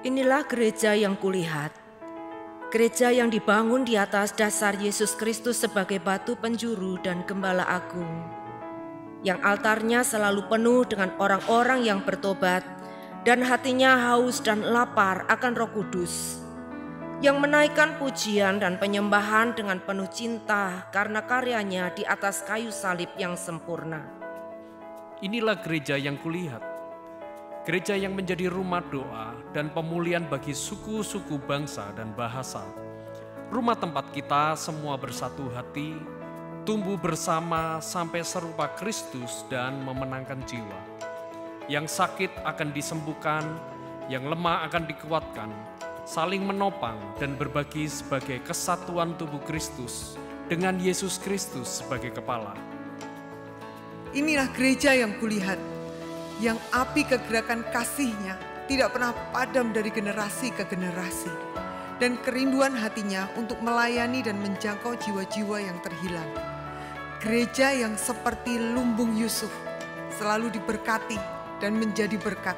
Inilah gereja yang kulihat, gereja yang dibangun di atas dasar Yesus Kristus sebagai batu penjuru dan gembala agung, yang altarnya selalu penuh dengan orang-orang yang bertobat dan hatinya haus dan lapar akan Roh Kudus, yang menaikkan pujian dan penyembahan dengan penuh cinta karena karyanya di atas kayu salib yang sempurna. Inilah gereja yang kulihat, gereja yang menjadi rumah doa dan pemulihan bagi suku-suku bangsa dan bahasa. Rumah tempat kita semua bersatu hati, tumbuh bersama sampai serupa Kristus dan memenangkan jiwa. Yang sakit akan disembuhkan, yang lemah akan dikuatkan, saling menopang dan berbagi sebagai kesatuan tubuh Kristus dengan Yesus Kristus sebagai kepala. Inilah gereja yang kulihat, yang api kegerakan kasih-Nya tidak pernah padam dari generasi ke generasi, dan kerinduan hatinya untuk melayani dan menjangkau jiwa-jiwa yang terhilang. Gereja yang seperti lumbung Yusuf, selalu diberkati dan menjadi berkat.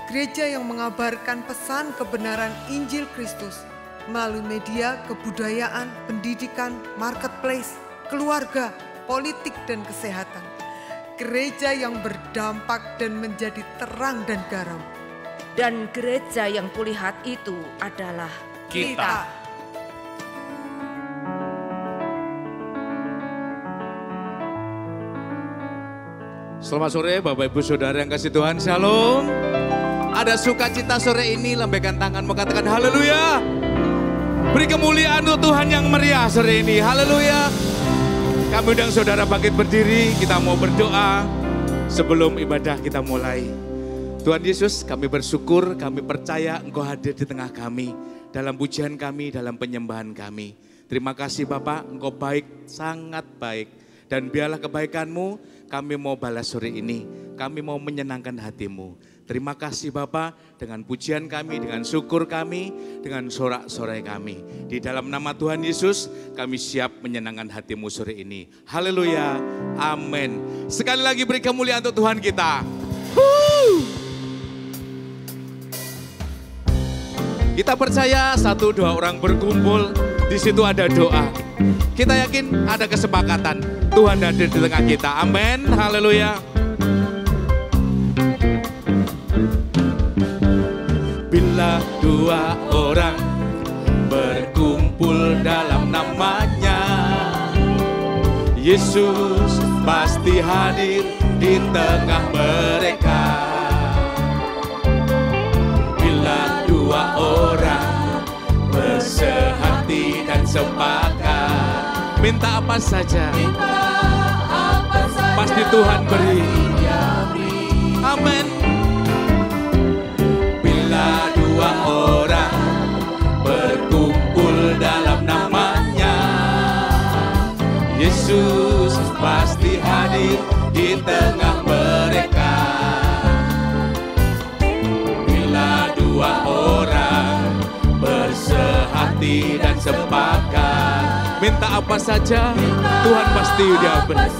Gereja yang mengabarkan pesan kebenaran Injil Kristus melalui media kebudayaan, pendidikan, marketplace, keluarga, politik, dan kesehatan. Gereja yang berdampak dan menjadi terang dan garam. Dan gereja yang kulihat itu adalah kita. Selamat sore Bapak Ibu Saudara yang kasih Tuhan, Shalom. Ada sukacita sore ini, lambaikan tangan mengatakan haleluya. Beri kemuliaan untuk Tuhan yang meriah sore ini, haleluya. Kami undang saudara bangkit berdiri, kita mau berdoa sebelum ibadah kita mulai. Tuhan Yesus, kami bersyukur, kami percaya Engkau hadir di tengah kami, dalam pujian kami, dalam penyembahan kami. Terima kasih Bapak, Engkau baik, sangat baik. Dan biarlah kebaikan-Mu kami mau balas sore ini, kami mau menyenangkan hati-Mu. Terima kasih Bapa, dengan pujian kami, dengan syukur kami, dengan sorak-sorai kami. Di dalam nama Tuhan Yesus, kami siap menyenangkan hati-Mu sore ini. Haleluya, amin. Sekali lagi beri kemuliaan untuk Tuhan kita. Kita percaya 1-2 orang berkumpul, di situ ada doa. Kita yakin ada kesepakatan, Tuhan hadir di tengah kita. Amin, haleluya. Bila 2 orang berkumpul dalam namanya, Yesus pasti hadir di tengah mereka. Bila 2 orang bersehati dan sepakat, minta apa saja, pasti Tuhan beri. Amin. Bila 2 orang berkumpul dalam namanya, Yesus pasti hadir di tengah mereka. Bila 2 orang bersehati dan sepakat, minta apa saja, Tuhan pasti dia beri.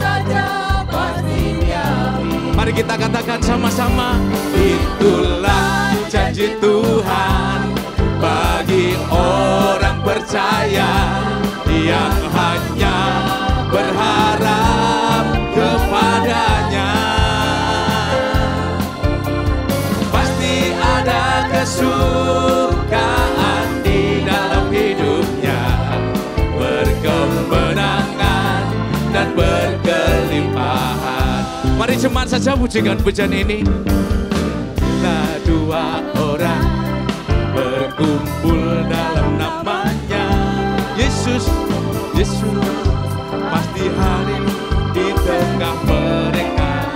Mari kita katakan sama-sama, itulah janji Tuhan bagi orang percaya yang hanya berharap kepadanya. Pasti ada kesukaan di dalam hidupnya, berkemenangan dan berkelimpahan. Mari jemaat saja pujikan pujian ini. Bila 2 orang berkumpul dalam namanya, Yesus pasti hadir di tengah mereka.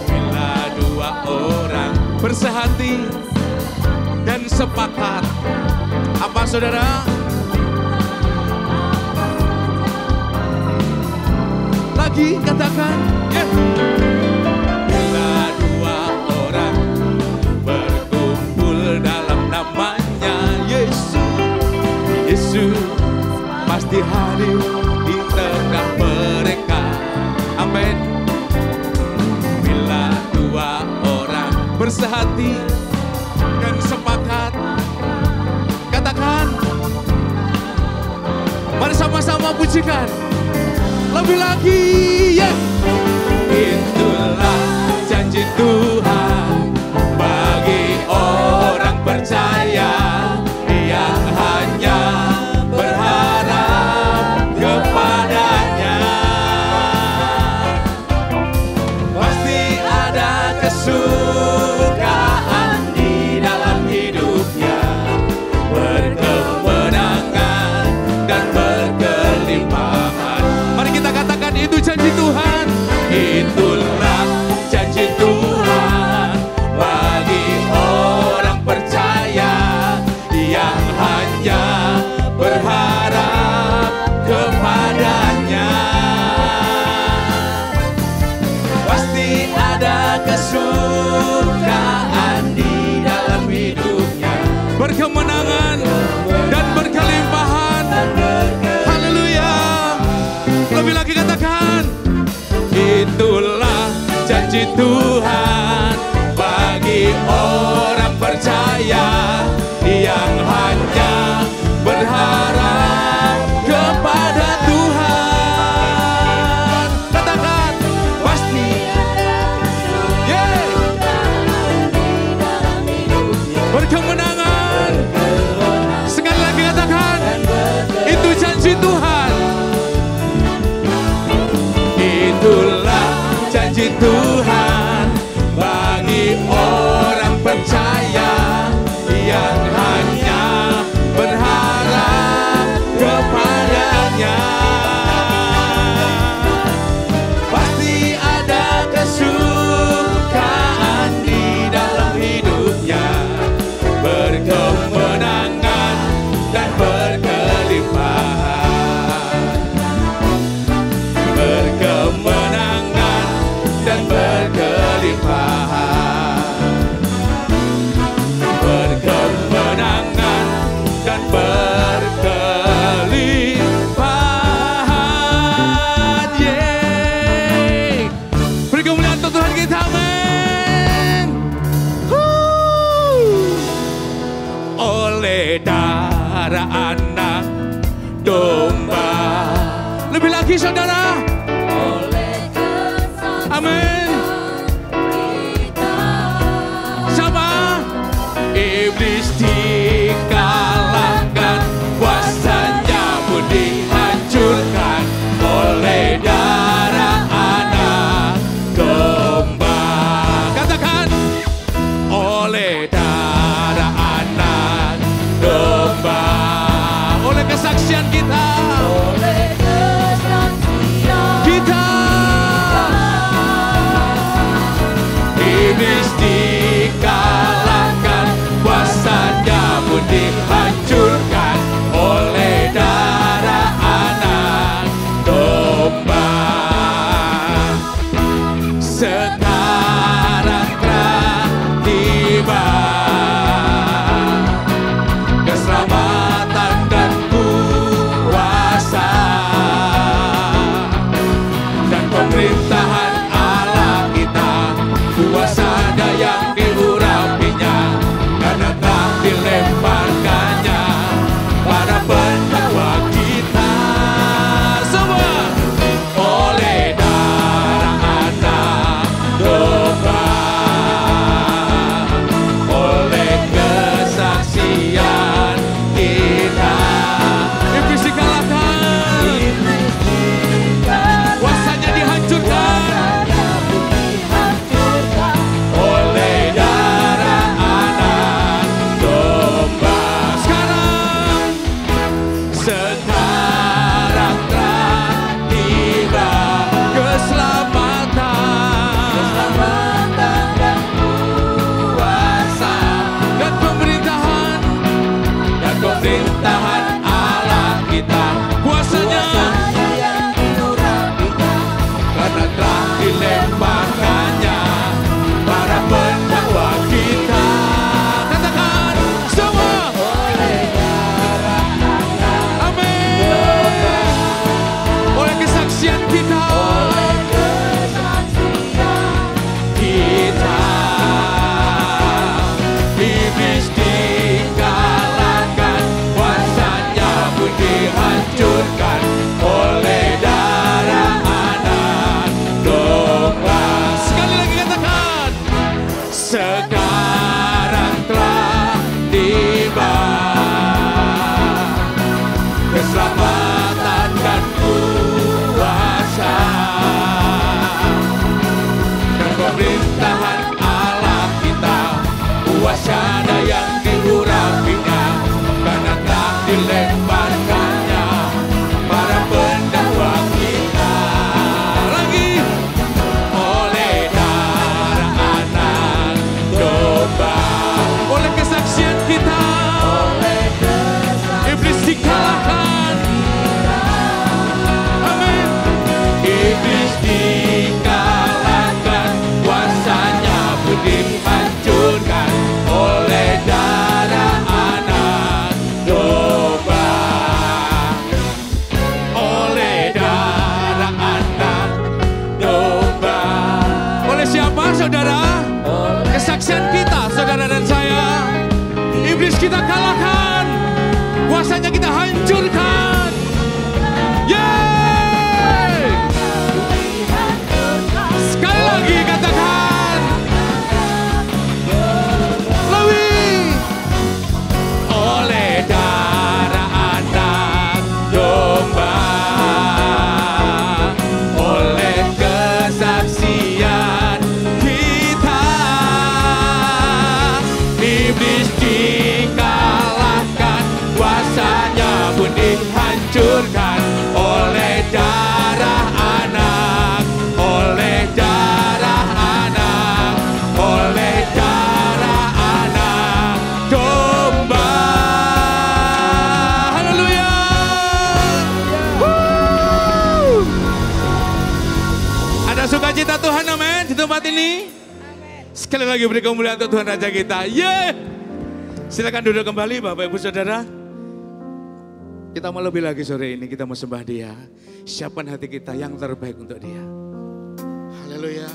Bila 2 orang bersehati dan sepakat, apa saudara? Lagi katakan, yeah. Bila 2 orang berkumpul dalam namanya, Yesus pasti hadir di tengah mereka. Amin. Bila 2 orang sehati dan sepakat. Katakan, mari sama-sama pujikan. Lebih lagi, ya. Itulah janji Tuhan bagi orang percaya yang hanya berharap kepadanya. Pasti ada kesukaan di dalam hidupnya, berkemenangan dan berkelimpahan. Mari kita katakan, itu janji Tuhan. Itulah janji Tuhan bagi orang percaya yang hanya berharap kepadanya. Pasti ada kesukaan di dalam hidupnya, berkemenangan dan berkelimpahan. Haleluya. Lebih lagi katakan, itulah janji Tuhan bagi orang percaya yang hanya berharap kepada Tuhan. Katakan, pasti berkemenangan. Sekali lagi katakan, itu janji Tuhan. Itulah janji Tuhan bagi orang percaya yang hanya berharap kepadanya. Pasti ada kesukaan di dalam hidupnya, berkemenangan dan berkelimpahan. Berkemenangan dan berkelimpahan. Berkemenangan dan berkelimpahan. Yeay. Beri kemuliaan untuk Tuhan kita, amin. Oleh darah anak domba. Lebih lagi saudara. Amin. Sama iblis dikalahkan, kuasanya pun dihancurkan oleh darah anak domba. Katakan, oleh darah anak domba, oleh kesaksian kita, oleh kesaksian wacana yang diurapinya, karena tak dilemparkannya para pendakwa kita. Lagi oleh darah anak domba, oleh kesaksian kita, iblis dikalahkan. Amin. Iblis dikalahkan, kuasanya pun dihancurkan oleh darah anak domba. Oleh darah anak domba. Oleh siapa, saudara? Kesaksian kita, saudara dan saya. Iblis kita kalahkan, kuasanya kita hancurkan. Yeay! Sekali lagi katakan, lebih. Oleh darah anak domba, oleh kesaksian kita, iblis dikalahkan, kuasanya pun dihancurkan oleh darah anak, oleh darah anak, oleh darah anak domba. Haleluya. Ada sukacita Tuhan, amin, di tempat ini. Sekali lagi beri kemuliaan untuk Tuhan Raja kita. Silakan duduk kembali Bapak Ibu Saudara. Kita mau lebih lagi sore ini, kita mau sembah Dia. Siapkan hati kita yang terbaik untuk Dia. Haleluya.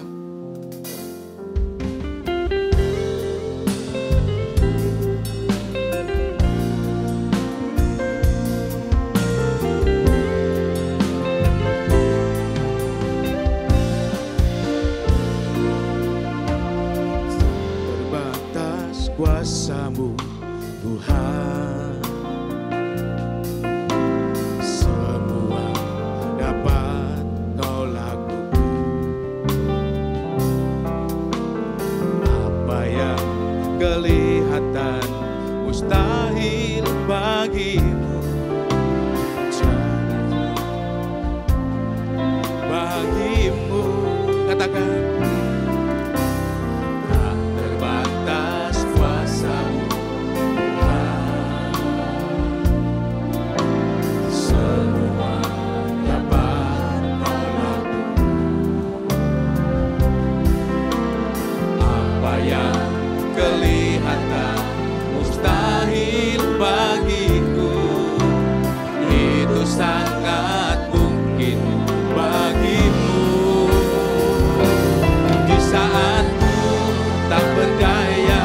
Terbatas kuasa-Mu Tuhan, semua dapat Kau lakukan. Apa yang kelihatan mustahil bagimu, jadi bagimu. Katakan, tak terbatas kuasa-Mu Tuhan, semua dapat Kau lakukan. Apa yang kelihatan mustahil bagiku, itu sangat mungkin bagimu. Di saat ku tak berdaya,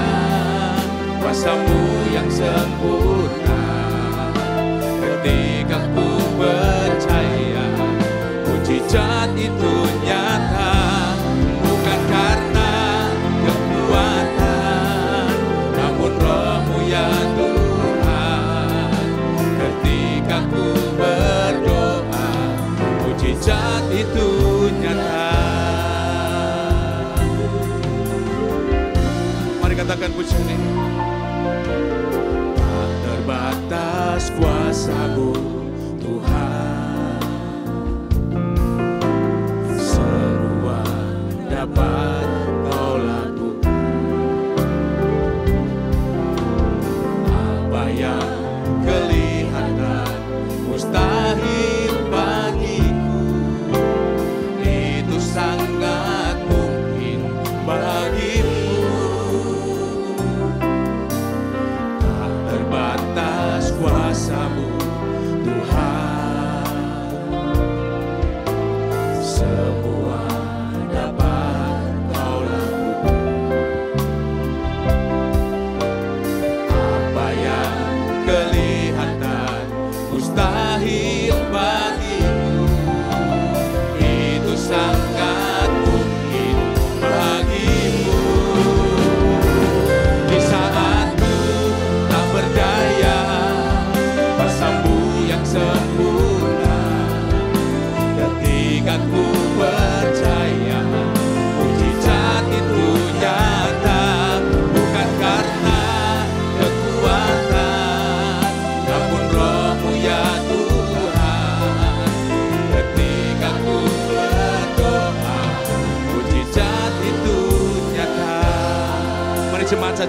kuasa-Mu yang sempurna. Ketika ku percaya, mujizat itu nyata, bukan karena kekuatan, namun Roh-Mu ya Tuhan. Ketika ku berdoa, mujizat itu nyata. Mari katakan puji ini. Tak terbatas kuasa-Mu Tuhan, semua dapat Kau lakukan. Apa yang kelihatan mustahil bagiku, itu sangat mungkin bagimu. Tak terbatas kuasa-Mu Tuhan, semua dapat Kau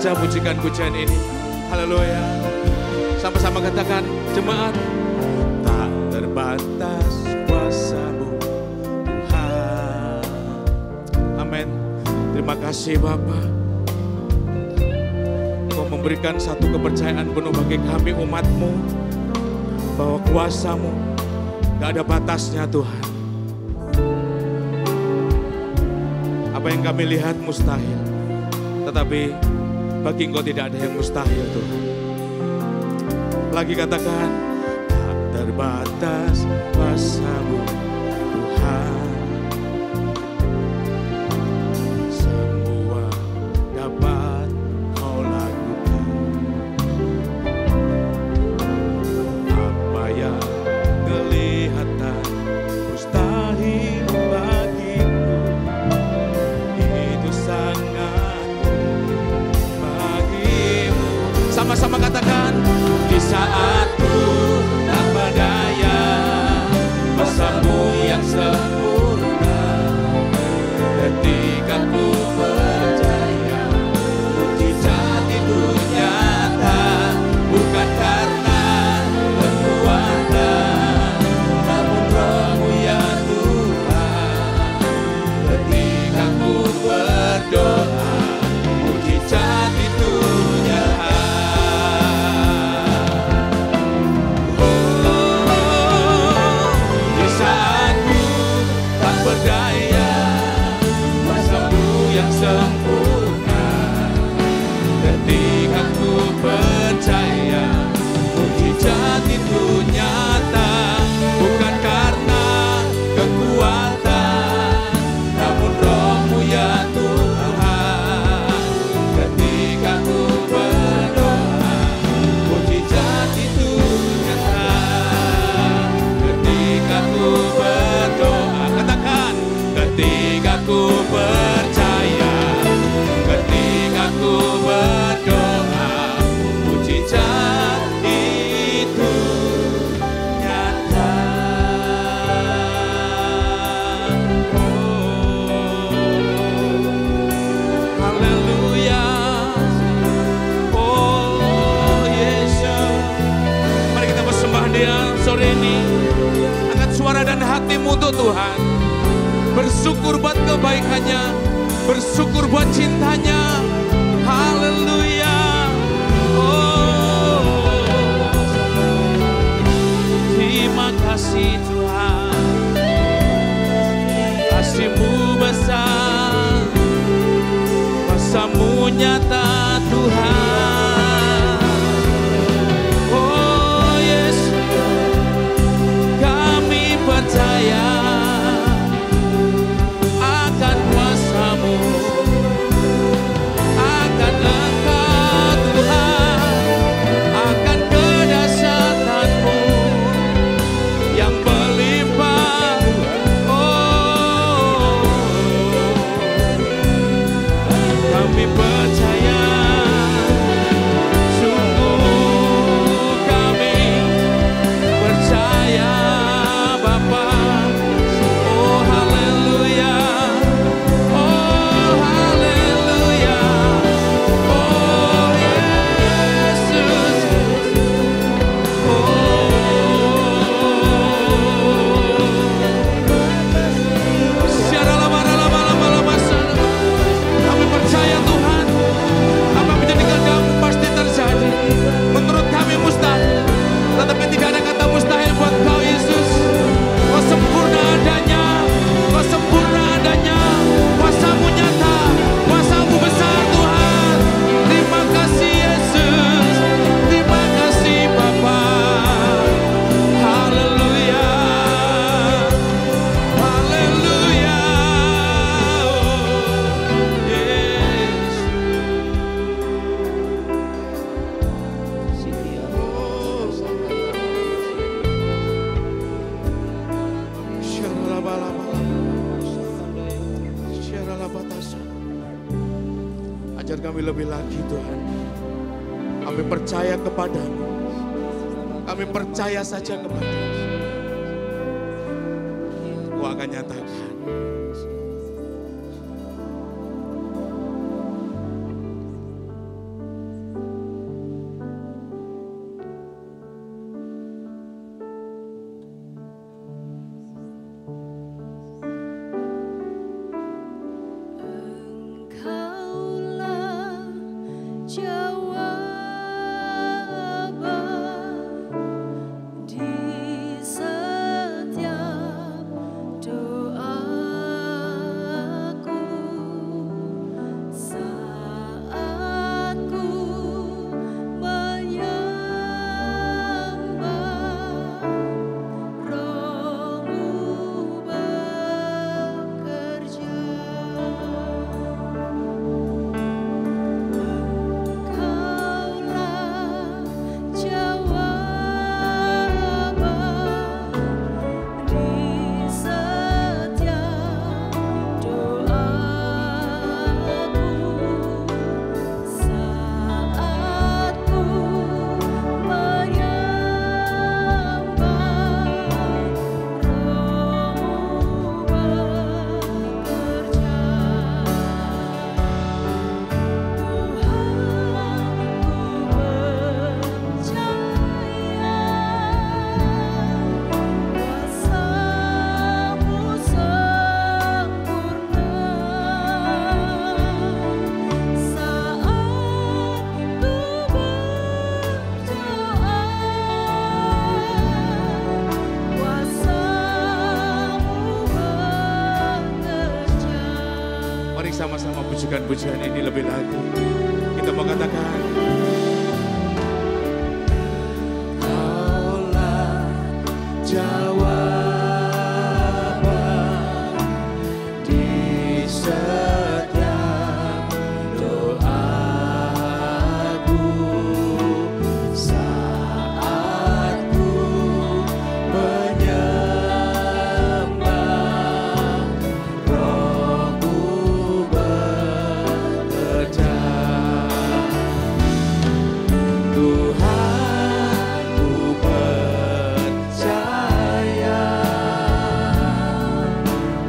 saja pujikan pujian ini. Haleluya. Sama-sama katakan jemaat. Tak terbatas kuasa-Mu Tuhan. Amin. Terima kasih Bapa. Kau memberikan satu kepercayaan penuh bagi kami umat-Mu. Bahwa kuasa-Mu gak ada batasnya Tuhan. Apa yang kami lihat mustahil. Tetapi bagi Engkau tidak ada yang mustahil Tuhan. Lagi katakan, tak terbatas kuasa-Mu Tuhan. Semua dapat Kau lakukan. Apa yang kelihatan mustahil bagimu, itu sangat bagimu. Sama-sama katakan, di saat ku tak berdaya, kuasa-Mu yang sempurna. Ketika ku percaya, mukjizat itu nyata, bukan karena kekuatan, namun Roh-Mu ya Tuhan. Ketika ku berdoa, mukjizat itu nyata. Di saat ku tak berdaya, kuasa-Mu yang sempurna. Ketika ku percaya, mukjizat itu nyata, bukan karena kekuatan, namun Roh-Mu ya Tuhan. Ketika ku berdoa, mukjizat itu nyata. Ketika ku berdoa, katakan, ketika ku percaya, ketika ku berdoa, mukjizat itu nyata. Haleluya. Oh Yesus. Mari kita bersembah Dia sore ini. Angkat suara dan hatimu untuk Tuhan. Bersyukur buat kebaikannya, bersyukur buat cintanya. Haleluya. Oh, terima kasih Tuhan. Kasih-Mu besar, kuasa-Mu nyata Tuhan. Oh Yesus, kami percaya akan kuasa-Mu, akan Engkau Tuhan, akan kedahsyatan-Mu yang berlimpah. Oh, kami percaya, sungguh kami percaya Bapa. Oh haleluya, oh haleluya, oh Yesus, kami percaya Tuhan, apa yang menjadikan kamu pasti terjadi. Menurut kami mustahil, tetapi tidak ada kata mustahil buat Kau Yesus. Kau sempurna adanya, Kau sempurna adanya. Kuasa-Mu nyata, kuasa-Mu besar Tuhan. Terima kasih Yesus, terima kasih Bapa. Haleluya, haleluya. Oh, Yesus. Ajar kami lebih lagi Tuhan. Kami percaya kepadamu. Kami percaya saja kepadamu. Kau akan nyatakan. Sama-sama pujikan-pujian ini lebih lagi. Kita mau katakan, Kaulah jawaban di setiap doaku saat ku menyembah Roh-Mu bekerja. Tuhan, ku percaya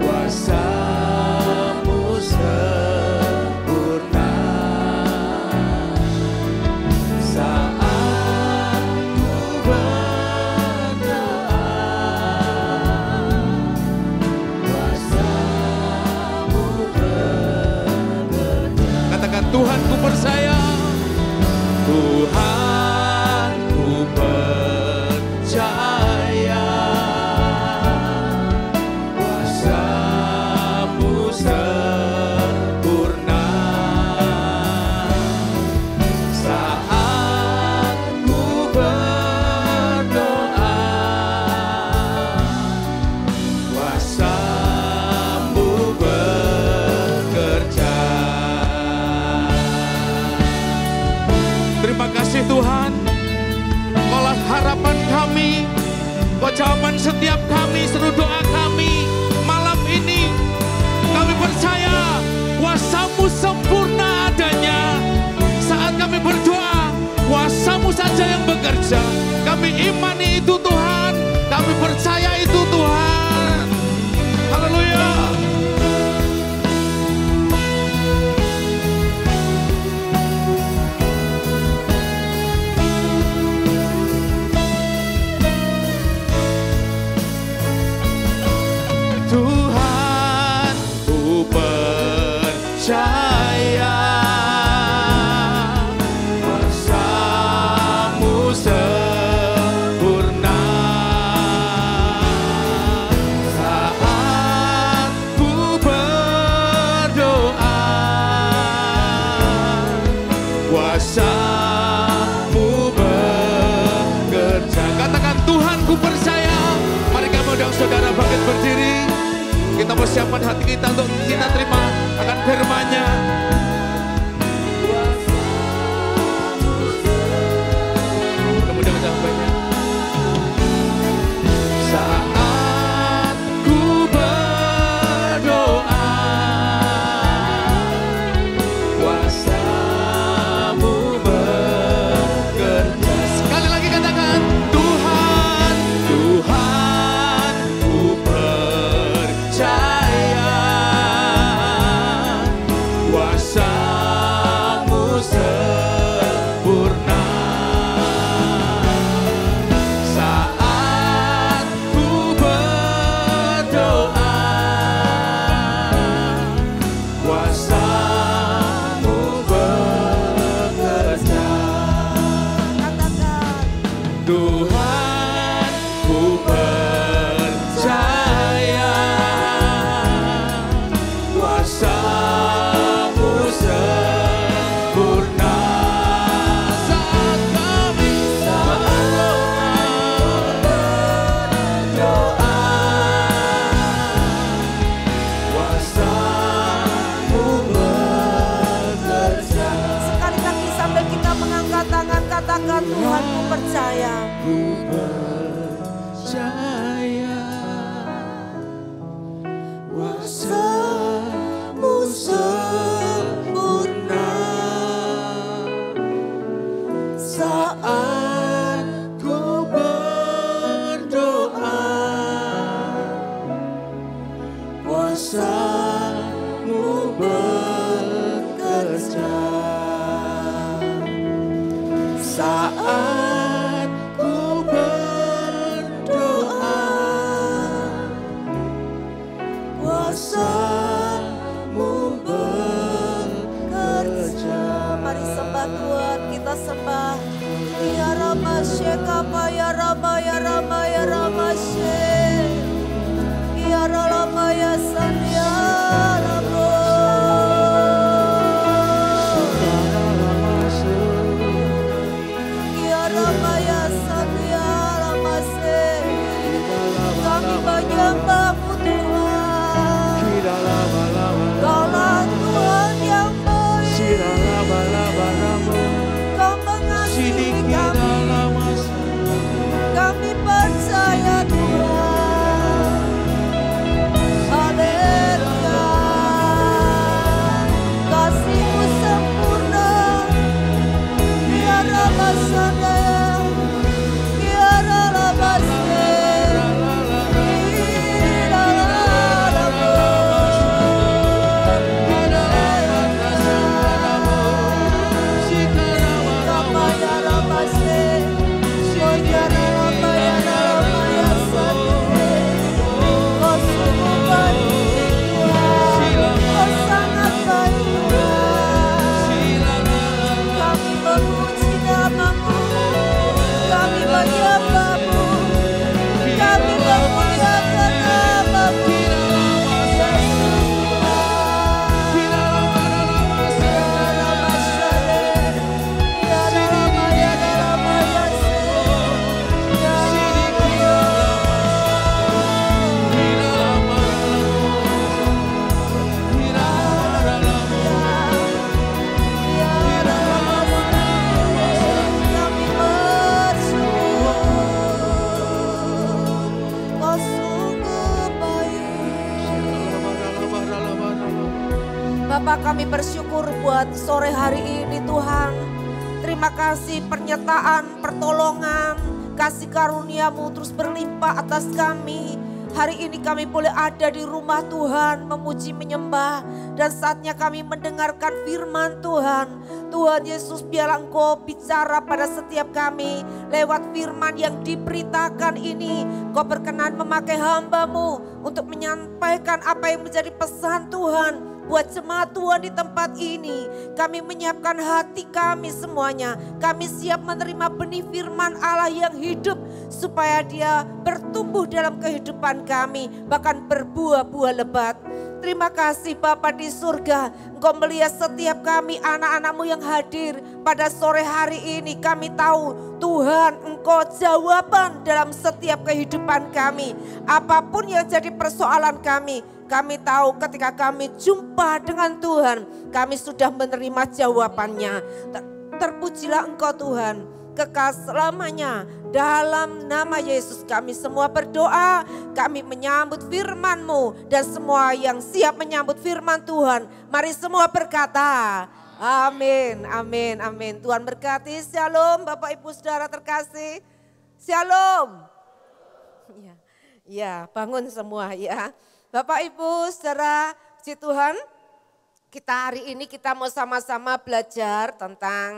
kuasa-Mu sempurna saat ku berdoa. Kuasa-Mu bekerja. Katakan, Tuhan, ku percaya. Tuhan, ku percaya kuasa-Mu sempurna saat ku berdoa. Kuasa-Mu bekerja. Terima kasih Tuhan, Kaulah harapan kami, Kau jawaban setiap kami, seluruh doa kami malam ini. Kami percaya kuasa-Mu sempurna adanya. Saat kami berdoa, kuasa-Mu saja yang bekerja. Kami imani itu Tuhan, kami percaya itu Tuhan. Haleluya. Tuhan, ku percaya kuasa-Mu sempurna saat ku berdoa. Kuasa-Mu bekerja. Katakan, Tuhan, ku percaya. Mari kami undang saudara bangkit berdiri. Kita persiapkan hati kita untuk kita terima akan firman-Nya. Kemudian kita banyak. Saat ku berdoa, kuasa-Mu bekerja. Sekali lagi katakan, Tuhan, Tuhan, ku percaya kuasa angkat tangan, katakan Tuhan ku percaya. Ku percaya kuasa-Mu sempurna saat ku berdoa. Kuasa-Mu bekerja saat ku berdoa. Kuasa-Mu bekerja. Mari sembah Tuhan, kita sembah. Ya Rama Shekapa, ya Rama, ya Rama, ya Rama Shek. Ya Rama, ya San, ya Rama. Ya Rama, ya San, ya Rama Shek. Kami menyembah-Mu Tuhan. Kaulah Tuhan yang baik. Kau mengasihi kami. Kami percaya Tuhan. Haleluya. Kasih-Mu sempurna. Biarlah basana. Biarlah basana. Bapak, kami bersyukur buat sore hari ini Tuhan. Terima kasih pernyataan, pertolongan, kasih karunia-Mu terus berlimpah atas kami. Hari ini kami boleh ada di rumah Tuhan, memuji, menyembah. Dan saatnya kami mendengarkan firman Tuhan. Tuhan Yesus, biarlah Engkau bicara pada setiap kami. Lewat firman yang diberitakan ini, Engkau berkenan memakai hamba-Mu untuk menyampaikan apa yang menjadi pesan Tuhan. Buat jemaat Tuhan di tempat ini, kami menyiapkan hati kami semuanya. Kami siap menerima benih firman Allah yang hidup, supaya dia bertumbuh dalam kehidupan kami, bahkan berbuah-buah lebat. Terima kasih Bapa di surga, Engkau melihat setiap kami anak-anak-Mu yang hadir pada sore hari ini. Kami tahu Tuhan, Engkau jawaban dalam setiap kehidupan kami. Apapun yang jadi persoalan kami tahu ketika kami jumpa dengan Tuhan, kami sudah menerima jawabannya. Terpujilah Engkau Tuhan, kekal selamanya. Dalam nama Yesus kami semua berdoa, kami menyambut firman-Mu. Dan semua yang siap menyambut firman Tuhan, mari semua berkata, amin, amin, amin. Tuhan berkati, shalom Bapak Ibu Saudara terkasih. Shalom. Ya, bangun semua ya. Bapak Ibu Saudara, puji Tuhan, hari ini kita mau sama-sama belajar tentang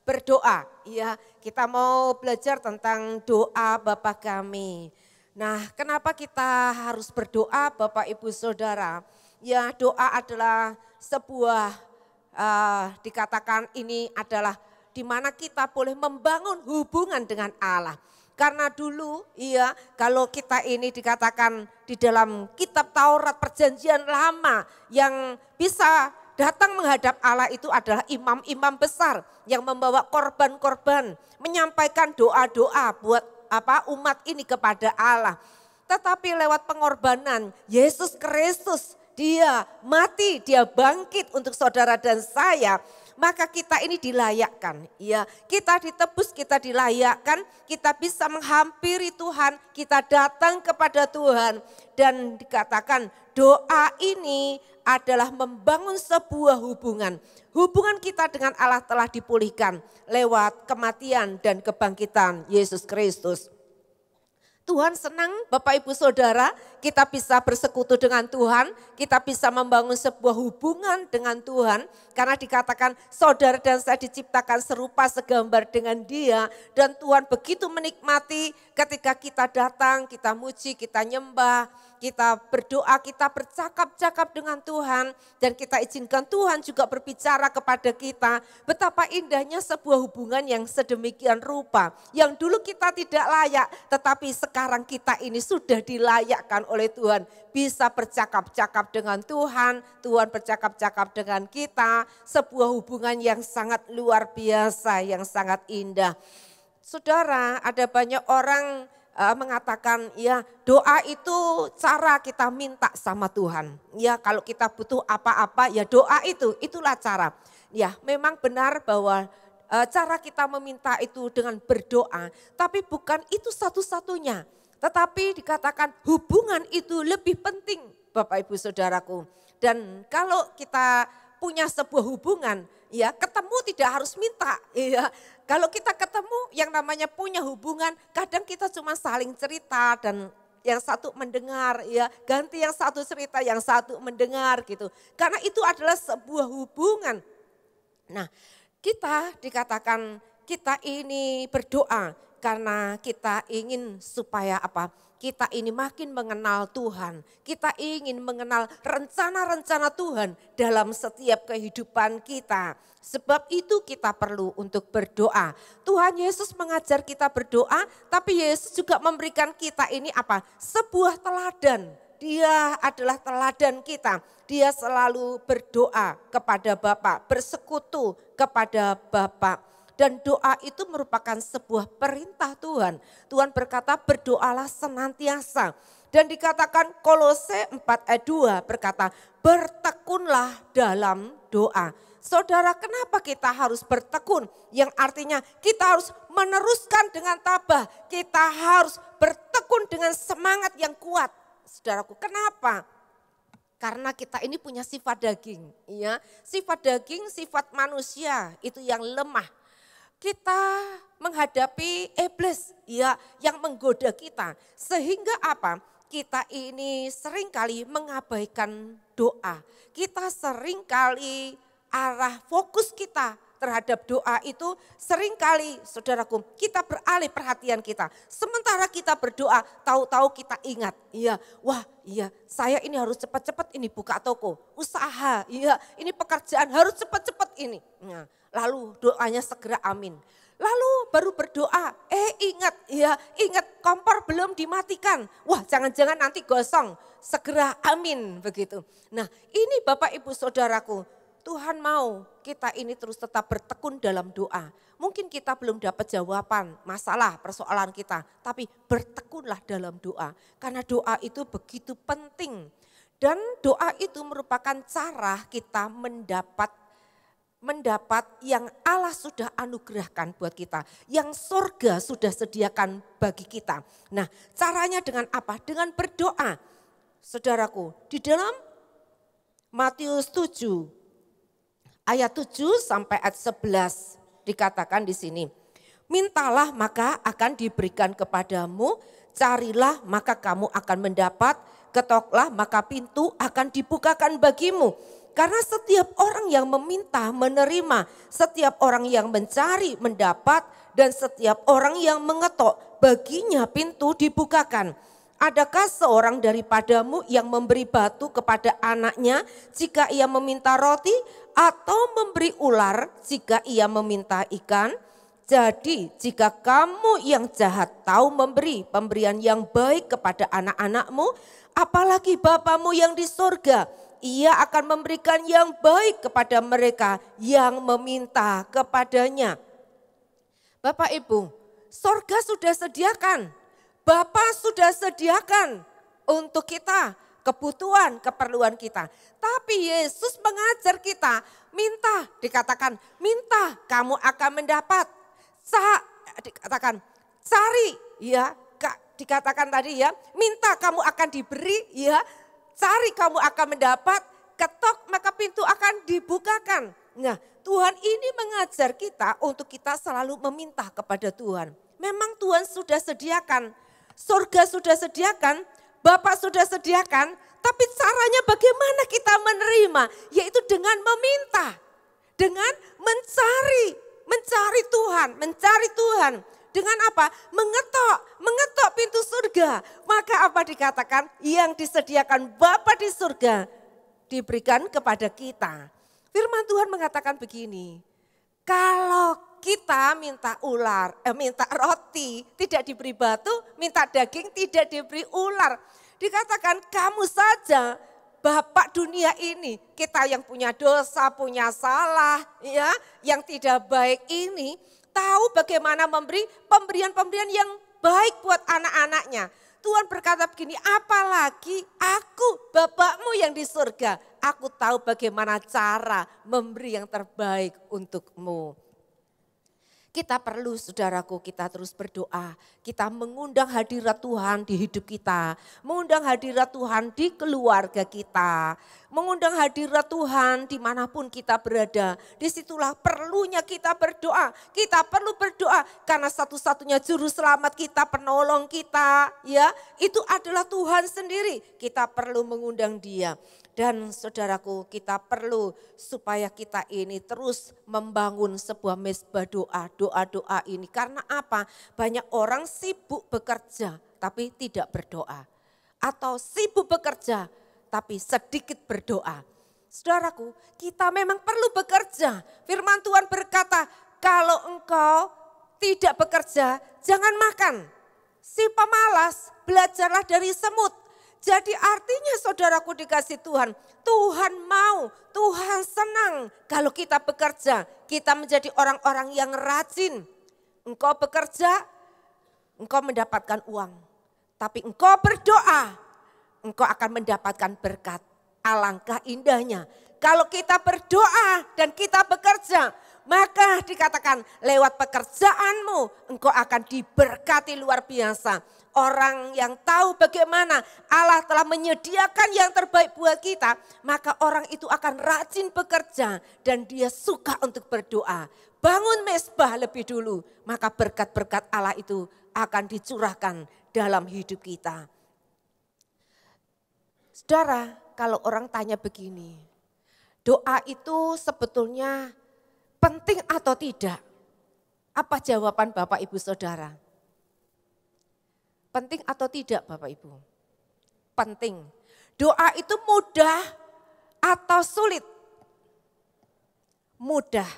berdoa. Ya, kita mau belajar tentang doa Bapa kami. Nah, kenapa kita harus berdoa Bapak Ibu Saudara? Ya, doa adalah sebuah dikatakan ini adalah di mana kita boleh membangun hubungan dengan Allah. Karena dulu kalau kita ini dikatakan di dalam kitab Taurat perjanjian lama yang bisa datang menghadap Allah itu adalah imam-imam besar yang membawa korban-korban, menyampaikan doa-doa buat umat ini kepada Allah. Tetapi lewat pengorbanan Yesus Kristus, dia mati, dia bangkit untuk saudara dan saya. maka kita ini dilayakkan. Ya, kita ditebus, kita dilayakkan, kita bisa menghampiri Tuhan, kita datang kepada Tuhan. Dan dikatakan doa ini adalah membangun sebuah hubungan. Hubungan kita dengan Allah telah dipulihkan lewat kematian dan kebangkitan Yesus Kristus. Tuhan senang Bapak Ibu Saudara, kita bisa bersekutu dengan Tuhan, kita bisa membangun sebuah hubungan dengan Tuhan. Karena dikatakan saudara dan saya diciptakan serupa segambar dengan Dia. Dan Tuhan begitu menikmati ketika kita datang, kita muji, kita nyembah, kita berdoa, kita bercakap-cakap dengan Tuhan. Dan kita izinkan Tuhan juga berbicara kepada kita. Betapa indahnya sebuah hubungan yang sedemikian rupa. Yang dulu kita tidak layak, tetapi sekarang kita ini sudah dilayakkan oleh Tuhan. Bisa bercakap-cakap dengan Tuhan, Tuhan bercakap-cakap dengan kita. Sebuah hubungan yang sangat luar biasa, yang sangat indah. Saudara, ada banyak orang mengatakan ya doa itu cara kita minta sama Tuhan. Ya kalau kita butuh apa-apa ya doa itulah cara. Ya memang benar bahwa cara kita meminta itu dengan berdoa. Tapi bukan itu satu-satunya. Tetapi dikatakan hubungan itu lebih penting Bapak Ibu Saudaraku. Dan kalau kita punya sebuah hubungan, ya ketemu tidak harus minta. Ya. Kalau kita ketemu yang namanya punya hubungan, kadang kita cuma saling cerita dan yang satu mendengar, ya ganti yang satu cerita, yang satu mendengar gitu. Karena itu adalah sebuah hubungan. Nah, kita dikatakan kita ini berdoa karena kita ingin supaya apa? Kita ini makin mengenal Tuhan. Kita ingin mengenal rencana-rencana Tuhan dalam setiap kehidupan kita. Sebab itu kita perlu untuk berdoa. Tuhan Yesus mengajar kita berdoa, tapi Yesus juga memberikan kita ini apa? Sebuah teladan. Dia adalah teladan kita. Dia selalu berdoa kepada Bapa, bersekutu kepada Bapa. Dan doa itu merupakan sebuah perintah Tuhan. Tuhan berkata berdoalah senantiasa. Dan dikatakan Kolose 4 ayat 2 berkata bertekunlah dalam doa. Saudara, kenapa kita harus bertekun? Yang artinya kita harus meneruskan dengan tabah. Kita harus bertekun dengan semangat yang kuat. Saudaraku, kenapa? Karena kita ini punya sifat daging. Ya, sifat daging, sifat manusia itu yang lemah. Kita menghadapi iblis ya yang menggoda kita. Sehingga apa? Kita ini seringkali mengabaikan doa. Kita seringkali arah fokus kita terhadap doa itu seringkali saudaraku kita beralih perhatian kita. Sementara kita berdoa tahu-tahu kita ingat. Iya, wah iya saya ini harus cepat-cepat ini buka toko, usaha. Iya ini pekerjaan harus cepat-cepat ini. Nah, lalu doanya segera amin. Lalu baru berdoa, ingat kompor belum dimatikan. Wah jangan-jangan nanti gosong, segera amin begitu. Nah ini Bapak Ibu Saudaraku, Tuhan mau kita ini terus tetap bertekun dalam doa. Mungkin kita belum dapat jawaban masalah persoalan kita, tapi bertekunlah dalam doa. Karena doa itu begitu penting. Dan doa itu merupakan cara kita mendapat yang Allah sudah anugerahkan buat kita. Yang surga sudah sediakan bagi kita. Nah caranya dengan apa? Dengan berdoa. Saudaraku, di dalam Matius 7 ayat 7 sampai ayat 11 dikatakan di sini. Mintalah maka akan diberikan kepadamu, carilah maka kamu akan mendapat, ketoklah maka pintu akan dibukakan bagimu. Karena setiap orang yang meminta menerima, setiap orang yang mencari mendapat, dan setiap orang yang mengetok baginya pintu dibukakan. Adakah seorang daripadamu yang memberi batu kepada anaknya jika ia meminta roti, atau memberi ular jika ia meminta ikan? Jadi jika kamu yang jahat tahu memberi pemberian yang baik kepada anak-anakmu, apalagi Bapamu yang di surga, ia akan memberikan yang baik kepada mereka yang meminta kepadanya. Bapak Ibu, surga sudah sediakan. Bapa sudah sediakan untuk kita kebutuhan, keperluan kita. Tapi Yesus mengajar kita minta, dikatakan minta kamu akan mendapat. Dikatakan cari, ya, dikatakan tadi ya, minta kamu akan diberi, ya, cari kamu akan mendapat, ketok maka pintu akan dibukakan. Nah, Tuhan ini mengajar kita untuk kita selalu meminta kepada Tuhan. Memang Tuhan sudah sediakan, surga sudah sediakan, Bapak sudah sediakan, tapi caranya bagaimana kita menerima? Yaitu dengan meminta, dengan mencari Tuhan. Dengan apa? Mengetok pintu surga. Maka apa dikatakan? Yang disediakan Bapa di surga diberikan kepada kita. Firman Tuhan mengatakan begini, kalau kita minta minta roti tidak diberi batu, minta daging tidak diberi ular. Dikatakan kamu saja Bapak dunia ini, kita yang punya dosa, punya salah, ya, yang tidak baik ini, tahu bagaimana memberi pemberian-pemberian yang baik buat anak-anaknya. Tuhan berkata begini, apalagi aku Bapakmu yang di surga, aku tahu bagaimana cara memberi yang terbaik untukmu. Kita perlu, saudaraku, kita terus berdoa. Kita mengundang hadirat Tuhan di hidup kita. Mengundang hadirat Tuhan di keluarga kita. Mengundang hadirat Tuhan dimanapun kita berada. Disitulah perlunya kita berdoa. Kita perlu berdoa karena satu-satunya juru selamat kita, penolong kita, ya, itu adalah Tuhan sendiri. Kita perlu mengundang Dia. Dan saudaraku, kita perlu supaya kita ini terus membangun sebuah mezbah doa ini. Karena apa? Banyak orang sibuk bekerja tapi tidak berdoa. Atau sibuk bekerja tapi sedikit berdoa. Saudaraku, kita memang perlu bekerja. Firman Tuhan berkata, kalau engkau tidak bekerja, jangan makan. Si pemalas, belajarlah dari semut. Jadi artinya saudaraku dikasih Tuhan, Tuhan mau, Tuhan senang kalau kita bekerja, kita menjadi orang-orang yang rajin. Engkau bekerja, engkau mendapatkan uang. Tapi engkau berdoa, engkau akan mendapatkan berkat. Alangkah indahnya kalau kita berdoa dan kita bekerja, maka dikatakan lewat pekerjaanmu engkau akan diberkati luar biasa. Orang yang tahu bagaimana Allah telah menyediakan yang terbaik buat kita, maka orang itu akan rajin bekerja dan dia suka untuk berdoa. Bangun mezbah lebih dulu, maka berkat-berkat Allah itu akan dicurahkan dalam hidup kita. Saudara, kalau orang tanya begini, doa itu sebetulnya penting atau tidak? Apa jawaban Bapak Ibu Saudara? Penting atau tidak Bapak Ibu? Penting. Doa itu mudah atau sulit? Mudah.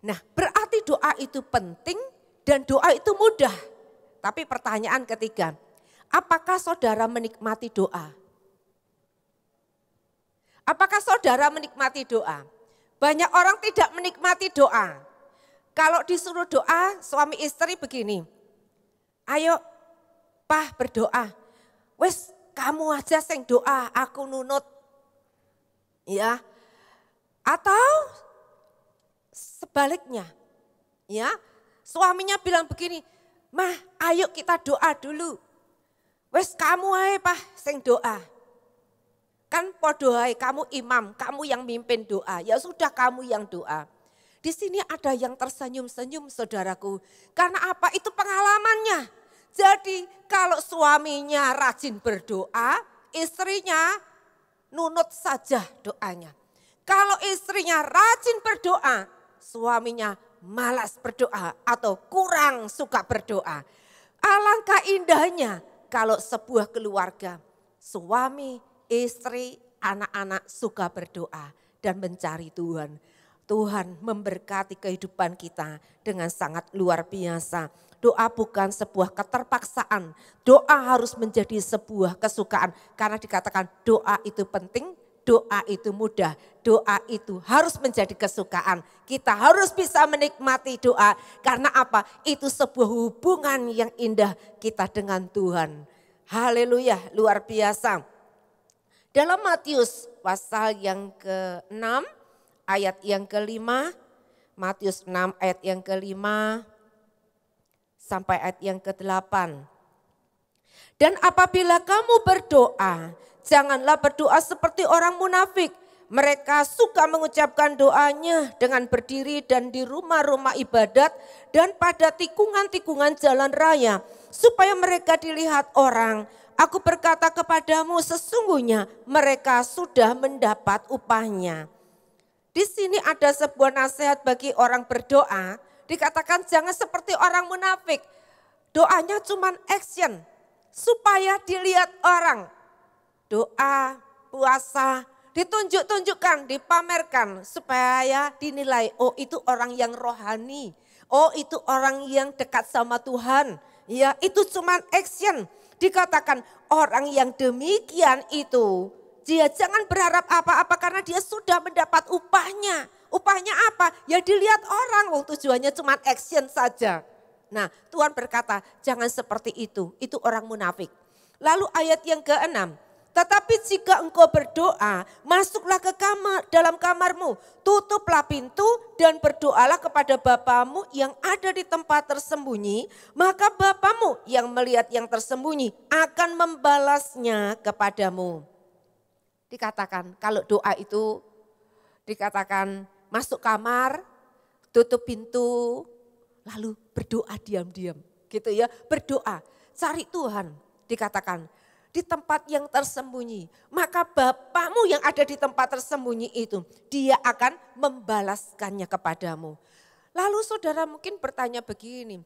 Nah, berarti doa itu penting dan doa itu mudah. Tapi pertanyaan ketiga, apakah saudara menikmati doa? Apakah saudara menikmati doa? Banyak orang tidak menikmati doa. Kalau disuruh doa, suami istri begini, ayo Pah berdoa, wes kamu aja sing doa, aku nunut. Ya, atau sebaliknya, ya, suaminya bilang begini, mah ayo kita doa dulu. Wes kamu ae Pah sing doa. Kan podo ae kamu imam, kamu yang mimpin doa, ya sudah kamu yang doa. Di sini ada yang tersenyum-senyum saudaraku, karena apa? Itu pengalamannya. Jadi kalau suaminya rajin berdoa, istrinya nunut saja doanya. Kalau istrinya rajin berdoa, suaminya malas berdoa atau kurang suka berdoa. Alangkah indahnya kalau sebuah keluarga, suami, istri, anak-anak suka berdoa dan mencari Tuhan. Tuhan memberkati kehidupan kita dengan sangat luar biasa. Doa bukan sebuah keterpaksaan, doa harus menjadi sebuah kesukaan. Karena dikatakan doa itu penting, doa itu mudah, doa itu harus menjadi kesukaan. Kita harus bisa menikmati doa, karena apa? Itu sebuah hubungan yang indah kita dengan Tuhan. Haleluya, luar biasa. Dalam Matius pasal yang ke-6 ayat yang kelima, Matius 6 ayat yang kelima sampai ayat yang ke-8. Dan apabila kamu berdoa, janganlah berdoa seperti orang munafik. Mereka suka mengucapkan doanya dengan berdiri dan di rumah-rumah ibadat dan pada tikungan-tikungan jalan raya, supaya mereka dilihat orang. Aku berkata kepadamu, sesungguhnya mereka sudah mendapat upahnya. Di sini ada sebuah nasihat bagi orang berdoa. Dikatakan jangan seperti orang munafik. Doanya cuma action supaya dilihat orang. Doa, puasa, ditunjuk-tunjukkan, dipamerkan supaya dinilai, oh itu orang yang rohani, oh itu orang yang dekat sama Tuhan. Ya, itu cuma action. Dikatakan orang yang demikian itu, dia jangan berharap apa-apa karena dia sudah mendapat upahnya. Upahnya apa? Ya dilihat orang, tujuannya cuma action saja. Nah, Tuhan berkata jangan seperti itu orang munafik. Lalu ayat yang ke-6, tetapi jika engkau berdoa, masuklah ke kamar, dalam kamarmu, tutuplah pintu dan berdoalah kepada Bapamu yang ada di tempat tersembunyi, maka Bapamu yang melihat yang tersembunyi akan membalasnya kepadamu. Dikatakan kalau doa itu dikatakan masuk kamar, tutup pintu, lalu berdoa diam-diam gitu ya, berdoa, cari Tuhan. Dikatakan di tempat yang tersembunyi, maka Bapamu yang ada di tempat tersembunyi itu, dia akan membalaskannya kepadamu. Lalu saudara mungkin bertanya begini,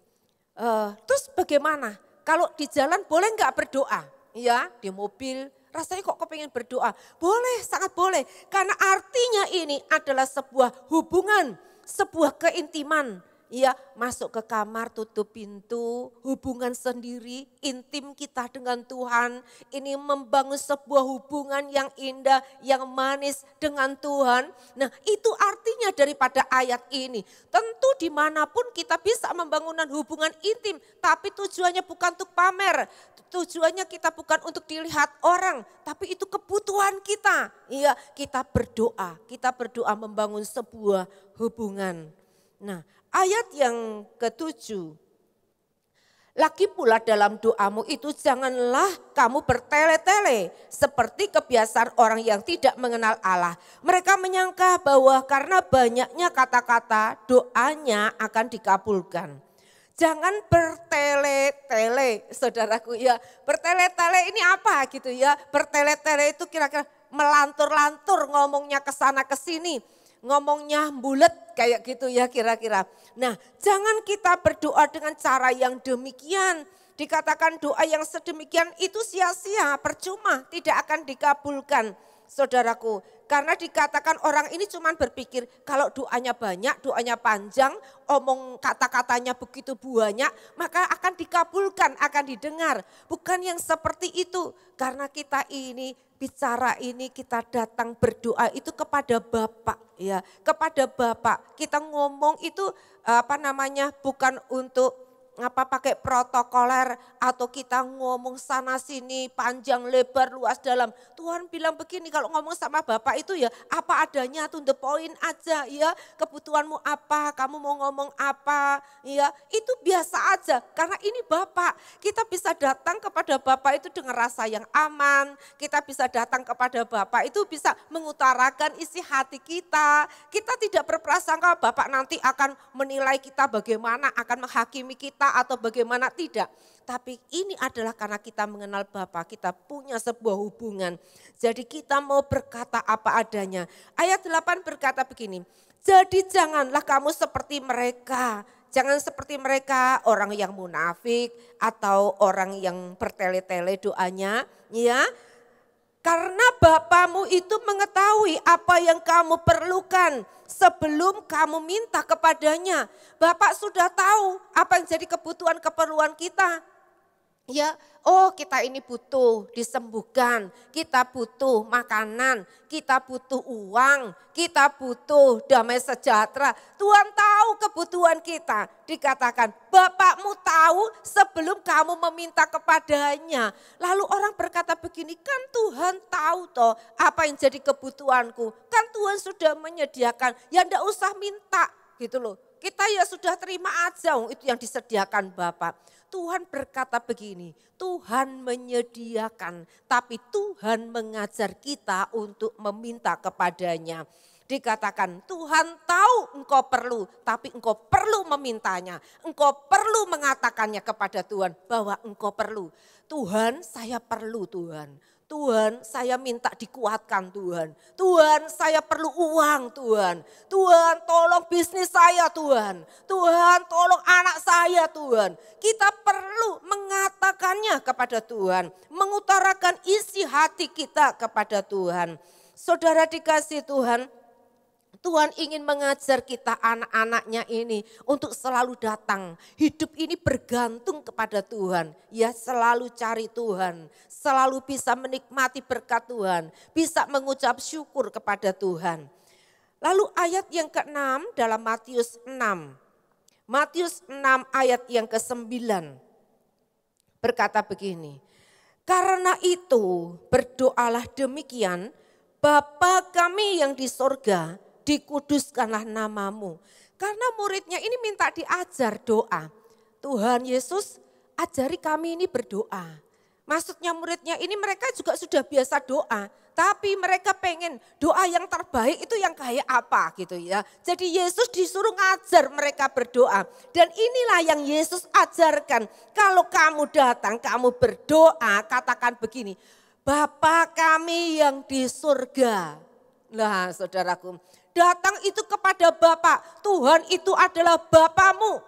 terus bagaimana? Kalau di jalan boleh nggak berdoa? Ya, di mobil rasanya kok kepengen berdoa? Boleh, sangat boleh. Karena artinya ini adalah sebuah hubungan, sebuah keintiman. Ya, masuk ke kamar, tutup pintu, hubungan sendiri, intim kita dengan Tuhan. Ini membangun sebuah hubungan yang indah, yang manis dengan Tuhan. Nah, itu artinya daripada ayat ini. Tentu dimanapun kita bisa membangun hubungan intim, tapi tujuannya bukan untuk pamer. Tujuannya kita bukan untuk dilihat orang, tapi itu kebutuhan kita. Iya, kita berdoa membangun sebuah hubungan. Nah, ayat yang ke-7, lagi pula dalam doamu itu janganlah kamu bertele-tele seperti kebiasaan orang yang tidak mengenal Allah. Mereka menyangka bahwa karena banyaknya kata-kata doanya akan dikabulkan. Jangan bertele-tele saudaraku ya, bertele-tele ini apa gitu ya, bertele-tele itu kira-kira melantur-lantur ngomongnya ke sana ke sini. Ngomongnya bulet kayak gitu ya kira-kira. Nah, jangan kita berdoa dengan cara yang demikian. Dikatakan doa yang sedemikian itu sia-sia, percuma, tidak akan dikabulkan. Saudaraku, karena dikatakan orang ini cuma berpikir kalau doanya banyak, doanya panjang, omong kata-katanya begitu banyak, maka akan dikabulkan, akan didengar. Bukan yang seperti itu, karena kita ini bicara ini, kita datang berdoa itu kepada Bapa, ya, kepada Bapa. Kita ngomong itu bukan untuk pakai protokoler atau kita ngomong sana sini panjang lebar luas dalam. Tuhan bilang begini, kalau ngomong sama Bapak itu ya apa adanya, to the point aja ya. Kebutuhanmu apa, kamu mau ngomong apa, ya itu biasa aja. Karena ini Bapak, kita bisa datang kepada Bapak itu dengan rasa yang aman. Kita bisa datang kepada Bapak itu bisa mengutarakan isi hati kita. Kita tidak berprasangka Bapak nanti akan menilai kita bagaimana, akan menghakimi kita atau bagaimana, tidak. Tapi ini adalah karena kita mengenal Bapa, kita punya sebuah hubungan. Jadi kita mau berkata apa adanya. Ayat 8 berkata begini, jadi janganlah kamu seperti mereka. Jangan seperti mereka, orang yang munafik atau orang yang bertele-tele doanya, ya. Karena Bapamu itu mengetahui apa yang kamu perlukan sebelum kamu minta kepadanya. Bapak sudah tahu apa yang jadi kebutuhan keperluan kita. Ya, oh kita ini butuh disembuhkan, kita butuh makanan, kita butuh uang, kita butuh damai sejahtera. Tuhan tahu kebutuhan kita. Dikatakan, Bapakmu tahu sebelum kamu meminta kepadanya. Lalu orang berkata begini, kan Tuhan tahu toh apa yang jadi kebutuhanku. Kan Tuhan sudah menyediakan, ya enggak usah minta gitu loh. Kita ya sudah terima aja, itu yang disediakan Bapak. Tuhan berkata begini, Tuhan menyediakan, tapi Tuhan mengajar kita untuk meminta kepadanya. Dikatakan Tuhan tahu engkau perlu, tapi engkau perlu memintanya. Engkau perlu mengatakannya kepada Tuhan bahwa engkau perlu. Tuhan, saya perlu Tuhan. Tuhan, saya minta dikuatkan Tuhan. Tuhan, saya perlu uang Tuhan. Tuhan, tolong bisnis saya Tuhan. Tuhan, tolong anak saya Tuhan. Kita perlu mengatakannya kepada Tuhan. Mengutarakan isi hati kita kepada Tuhan. Saudara dikasih Tuhan, Tuhan ingin mengajar kita anak-anaknya ini untuk selalu datang. Hidup ini bergantung kepada Tuhan. Ya selalu cari Tuhan. Selalu bisa menikmati berkat Tuhan. Bisa mengucap syukur kepada Tuhan. Lalu ayat yang ke-6 dalam Matius 6. Matius 6 ayat yang ke-9. Berkata begini. Karena itu berdoalah demikian. Bapa kami yang di sorga, dikuduskanlah namamu. Karena muridnya ini minta diajar doa. Tuhan Yesus ajari kami ini berdoa. Maksudnya muridnya ini mereka juga sudah biasa doa. Tapi mereka pengen doa yang terbaik itu yang kayak apa gitu ya. Jadi Yesus disuruh ngajar mereka berdoa. Dan inilah yang Yesus ajarkan. Kalau kamu datang, kamu berdoa, katakan begini. Bapa kami yang di surga. Nah saudaraku, datang itu kepada Bapa. Tuhan itu adalah Bapamu.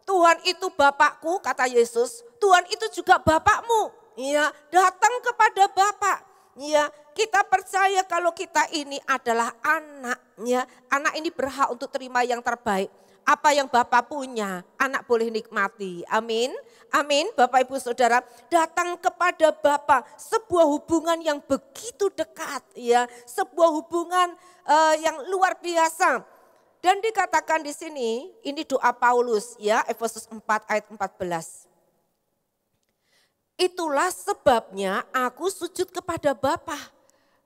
Tuhan itu Bapakku kata Yesus. Tuhan itu juga Bapakmu. Ya, datang kepada Bapa. Ya, kita percaya kalau kita ini adalah anaknya. Anak ini berhak untuk terima yang terbaik. Apa yang Bapak punya, anak boleh nikmati. Amin. Amin. Bapak Ibu Saudara, datang kepada Bapa, sebuah hubungan yang begitu dekat ya, sebuah hubungan yang luar biasa. Dan dikatakan di sini, ini doa Paulus ya, Efesus 4 ayat 14. Itulah sebabnya aku sujud kepada Bapa.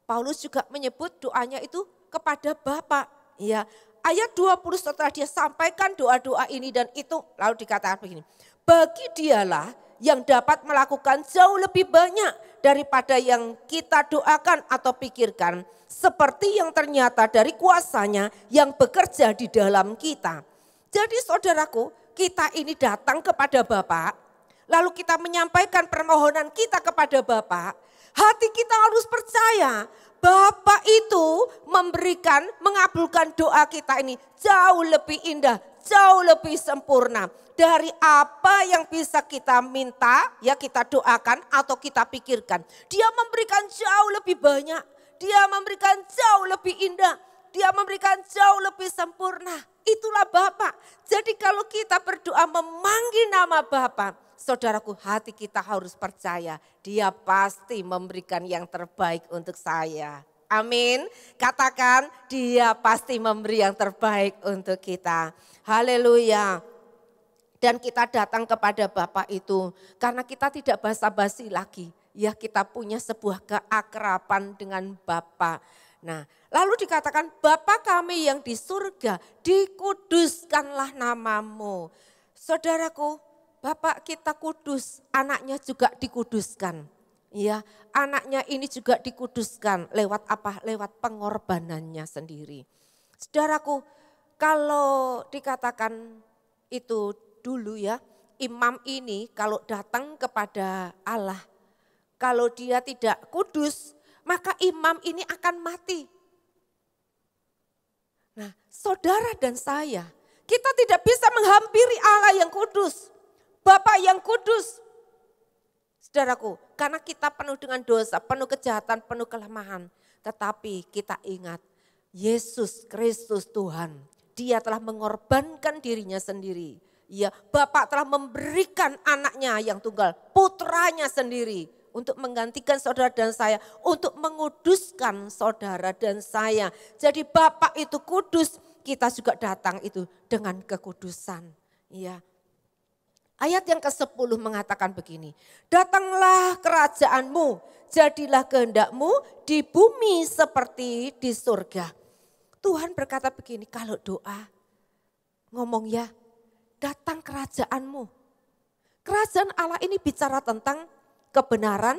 Paulus juga menyebut doanya itu kepada Bapa ya. Ayat 20 setelah dia sampaikan doa-doa ini dan itu lalu dikatakan begini. Bagi dialah yang dapat melakukan jauh lebih banyak daripada yang kita doakan atau pikirkan. Seperti yang ternyata dari kuasanya yang bekerja di dalam kita. Jadi saudaraku, kita ini datang kepada Bapa, lalu kita menyampaikan permohonan kita kepada Bapa. Hati kita harus percaya Bapa itu memberikan, mengabulkan doa kita ini jauh lebih indah, jauh lebih sempurna. Dari apa yang bisa kita minta, ya kita doakan atau kita pikirkan. Dia memberikan jauh lebih banyak, dia memberikan jauh lebih indah, dia memberikan jauh lebih sempurna. Itulah Bapa. Jadi kalau kita berdoa memanggil nama Bapa, saudaraku, hati kita harus percaya dia pasti memberikan yang terbaik untuk saya. Amin. Katakan dia pasti memberi yang terbaik untuk kita. Haleluya. Dan kita datang kepada Bapa itu karena kita tidak basa-basi lagi. Ya kita punya sebuah keakraban dengan Bapa. Nah lalu dikatakan Bapa kami yang di surga, dikuduskanlah namamu. Saudaraku, Bapak kita kudus, anaknya juga dikuduskan. Ya, anaknya ini juga dikuduskan lewat apa? Lewat pengorbanannya sendiri. Saudaraku, kalau dikatakan itu dulu ya, imam ini kalau datang kepada Allah, kalau dia tidak kudus, maka imam ini akan mati. Nah, saudara dan saya, kita tidak bisa menghampiri Allah yang kudus. Bapa yang kudus. Saudaraku, karena kita penuh dengan dosa, penuh kejahatan, penuh kelemahan. Tetapi kita ingat, Yesus Kristus Tuhan, dia telah mengorbankan dirinya sendiri. Ya, Bapa telah memberikan anaknya yang tunggal, putranya sendiri untuk menggantikan saudara dan saya, untuk menguduskan saudara dan saya. Jadi Bapa itu kudus, kita juga datang itu dengan kekudusan. Ya. Ayat yang ke-10 mengatakan begini, datanglah kerajaanmu, jadilah kehendakmu di bumi seperti di surga. Tuhan berkata begini, kalau doa, ngomong ya, datang kerajaanmu. Kerajaan Allah ini bicara tentang kebenaran,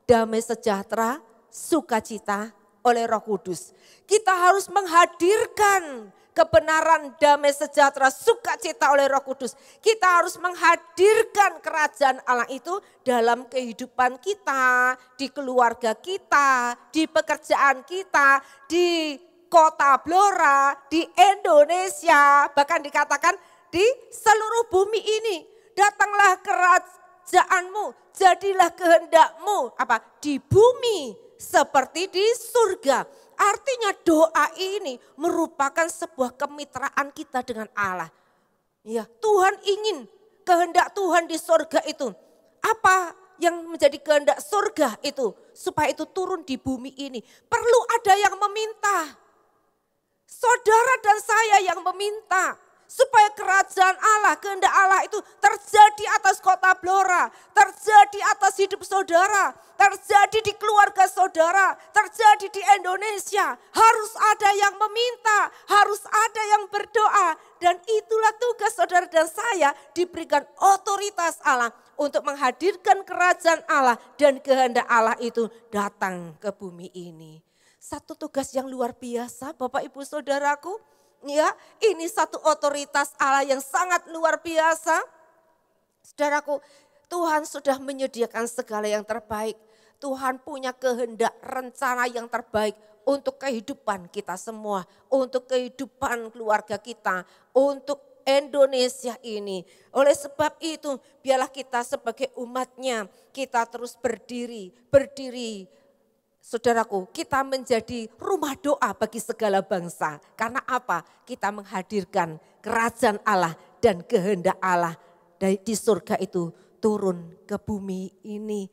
damai sejahtera, sukacita oleh Roh Kudus. Kita harus menghadirkan kebenaran, damai sejahtera, sukacita oleh Roh Kudus. Kita harus menghadirkan kerajaan Allah itu dalam kehidupan kita, di keluarga kita, di pekerjaan kita, di kota Blora, di Indonesia, bahkan dikatakan di seluruh bumi ini. Datanglah kerajaanmu, jadilah kehendakmu di bumi seperti di surga. Artinya doa ini merupakan sebuah kemitraan kita dengan Allah. Ya, Tuhan ingin kehendak Tuhan di surga itu. Apa yang menjadi kehendak surga itu? Supaya itu turun di bumi ini. Perlu ada yang meminta. Saudara dan saya yang meminta. Supaya kerajaan Allah, kehendak Allah itu terjadi atas kota Blora, terjadi atas hidup saudara, terjadi di keluarga saudara, terjadi di Indonesia. Harus ada yang meminta, harus ada yang berdoa. Dan itulah tugas saudara dan saya, diberikan otoritas Allah untuk menghadirkan kerajaan Allah dan kehendak Allah itu datang ke bumi ini. Satu tugas yang luar biasa Bapak Ibu Saudaraku. Ya, ini satu otoritas Allah yang sangat luar biasa. Saudaraku, Tuhan sudah menyediakan segala yang terbaik. Tuhan punya kehendak, rencana yang terbaik untuk kehidupan kita semua, untuk kehidupan keluarga kita, untuk Indonesia ini. Oleh sebab itu, biarlah kita sebagai umatnya, kita terus berdiri. Saudaraku, kita menjadi rumah doa bagi segala bangsa. Karena apa? Kita menghadirkan kerajaan Allah dan kehendak Allah di surga itu turun ke bumi ini.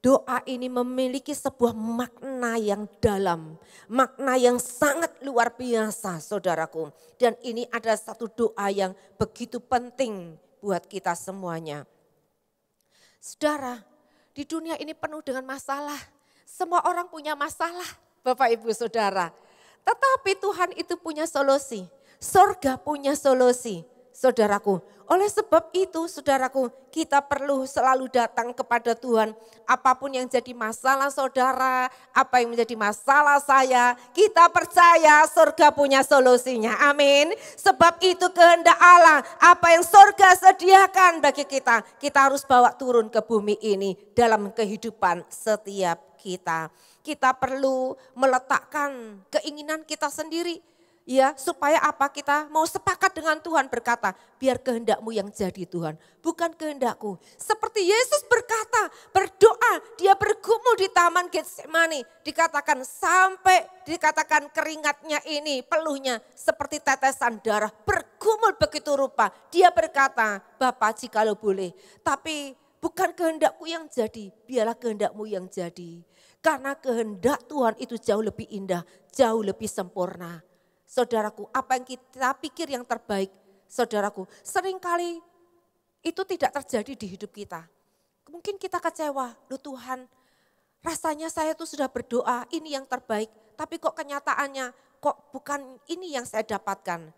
Doa ini memiliki sebuah makna yang dalam, makna yang sangat luar biasa saudaraku. Dan ini ada satu doa yang begitu penting buat kita semuanya. Saudara, di dunia ini penuh dengan masalah. Semua orang punya masalah, Bapak Ibu Saudara. Tetapi Tuhan itu punya solusi. Surga punya solusi, saudaraku. Oleh sebab itu, saudaraku, kita perlu selalu datang kepada Tuhan. Apapun yang jadi masalah saudara, apa yang menjadi masalah saya, kita percaya surga punya solusinya. Amin. Sebab itu kehendak Allah, apa yang surga sediakan bagi kita, kita harus bawa turun ke bumi ini dalam kehidupan setiap kita. Kita perlu meletakkan keinginan kita sendiri. Ya, supaya apa? Kita mau sepakat dengan Tuhan berkata, biar kehendakmu yang jadi Tuhan, bukan kehendakku. Seperti Yesus berkata, berdoa, dia bergumul di taman Getsemani. Dikatakan sampai dikatakan keringatnya ini, peluhnya seperti tetesan darah, bergumul begitu rupa. Dia berkata, Bapa jikalau boleh, tapi bukan kehendakku yang jadi, biarlah kehendakmu yang jadi. Karena kehendak Tuhan itu jauh lebih indah, jauh lebih sempurna. Saudaraku, apa yang kita pikir yang terbaik, saudaraku, seringkali itu tidak terjadi di hidup kita. Mungkin kita kecewa, loh Tuhan, rasanya saya tuh sudah berdoa, ini yang terbaik, tapi kok kenyataannya, kok bukan ini yang saya dapatkan.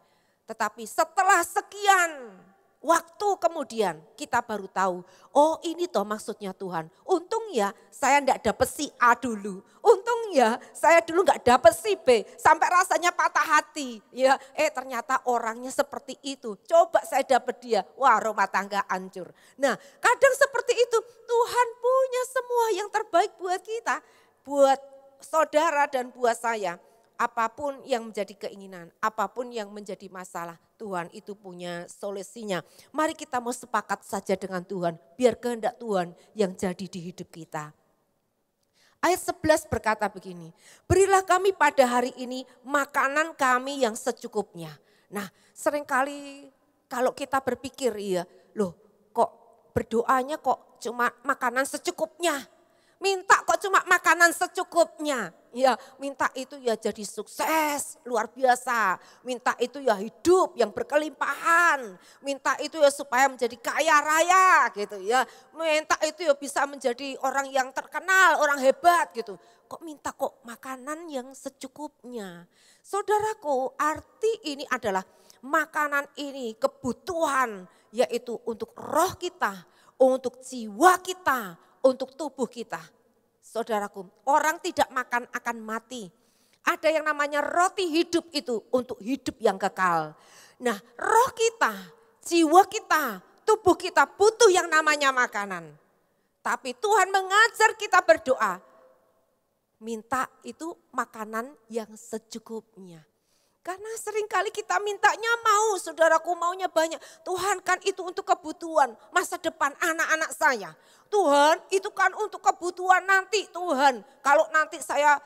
Tetapi setelah sekian waktu kemudian kita baru tahu, oh ini toh maksudnya Tuhan. Untung ya saya enggak dapat si A dulu. Untung ya saya dulu enggak dapat si B. Sampai rasanya patah hati. Ya, ternyata orangnya seperti itu. Coba saya dapat dia. Wah, rumah tangga hancur. Nah, kadang seperti itu. Tuhan punya semua yang terbaik buat kita. Buat saudara dan buat saya. Apapun yang menjadi keinginan, apapun yang menjadi masalah, Tuhan itu punya solusinya. Mari kita mau sepakat saja dengan Tuhan, biar kehendak Tuhan yang jadi di hidup kita. Ayat 11 berkata begini, berilah kami pada hari ini makanan kami yang secukupnya. Nah, seringkali Kalau kita berpikir, iya loh kok berdoanya kok cuma makanan secukupnya. Minta kok cuma makanan secukupnya. Ya minta itu ya jadi sukses luar biasa. Minta itu ya hidup yang berkelimpahan. Minta itu ya supaya menjadi kaya raya gitu ya. Minta itu ya bisa menjadi orang yang terkenal, orang hebat gitu. Kok minta kok makanan yang secukupnya. Saudaraku, arti ini adalah makanan ini kebutuhan yaitu untuk roh kita, untuk jiwa kita, untuk tubuh kita. Saudaraku, orang tidak makan akan mati. Ada yang namanya roti hidup itu untuk hidup yang kekal. Nah, roh kita, jiwa kita, tubuh kita butuh yang namanya makanan. Tapi Tuhan mengajar kita berdoa. Minta itu makanan yang secukupnya. Karena seringkali kita mintanya mau, saudaraku maunya banyak. Tuhan kan itu untuk kebutuhan masa depan anak-anak saya. Tuhan itu kan untuk kebutuhan nanti Tuhan. Kalau nanti saya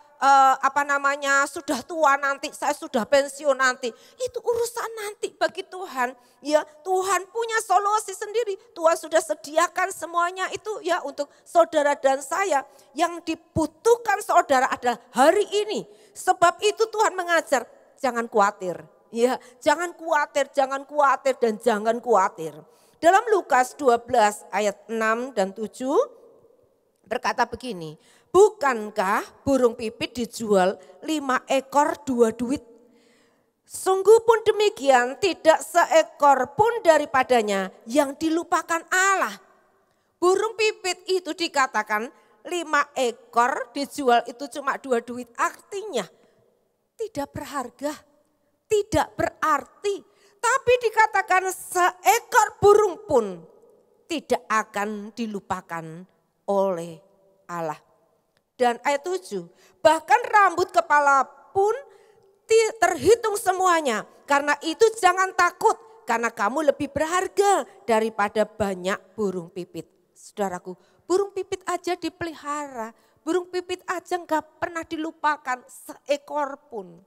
sudah tua nanti, saya sudah pensiun nanti. Itu urusan nanti bagi Tuhan. Ya, Tuhan punya solusi sendiri. Tuhan sudah sediakan semuanya itu ya untuk saudara dan saya. Yang dibutuhkan saudara adalah hari ini. Sebab itu Tuhan mengajar, jangan khawatir. Ya, jangan khawatir dan jangan khawatir. Dalam Lukas 12 ayat 6 dan 7 berkata begini, bukankah burung pipit dijual 5 ekor 2 duit? Sungguh pun demikian tidak seekor pun daripadanya yang dilupakan Allah. Burung pipit itu dikatakan 5 ekor dijual itu cuma 2 duit. Artinya tidak berharga, tidak berarti. Tapi dikatakan seekor burung pun tidak akan dilupakan oleh Allah. Dan ayat 7, bahkan rambut kepala pun terhitung semuanya. Karena itu jangan takut, karena kamu lebih berharga daripada banyak burung pipit. Saudaraku, burung pipit aja dipelihara, burung pipit aja enggak pernah dilupakan seekor pun.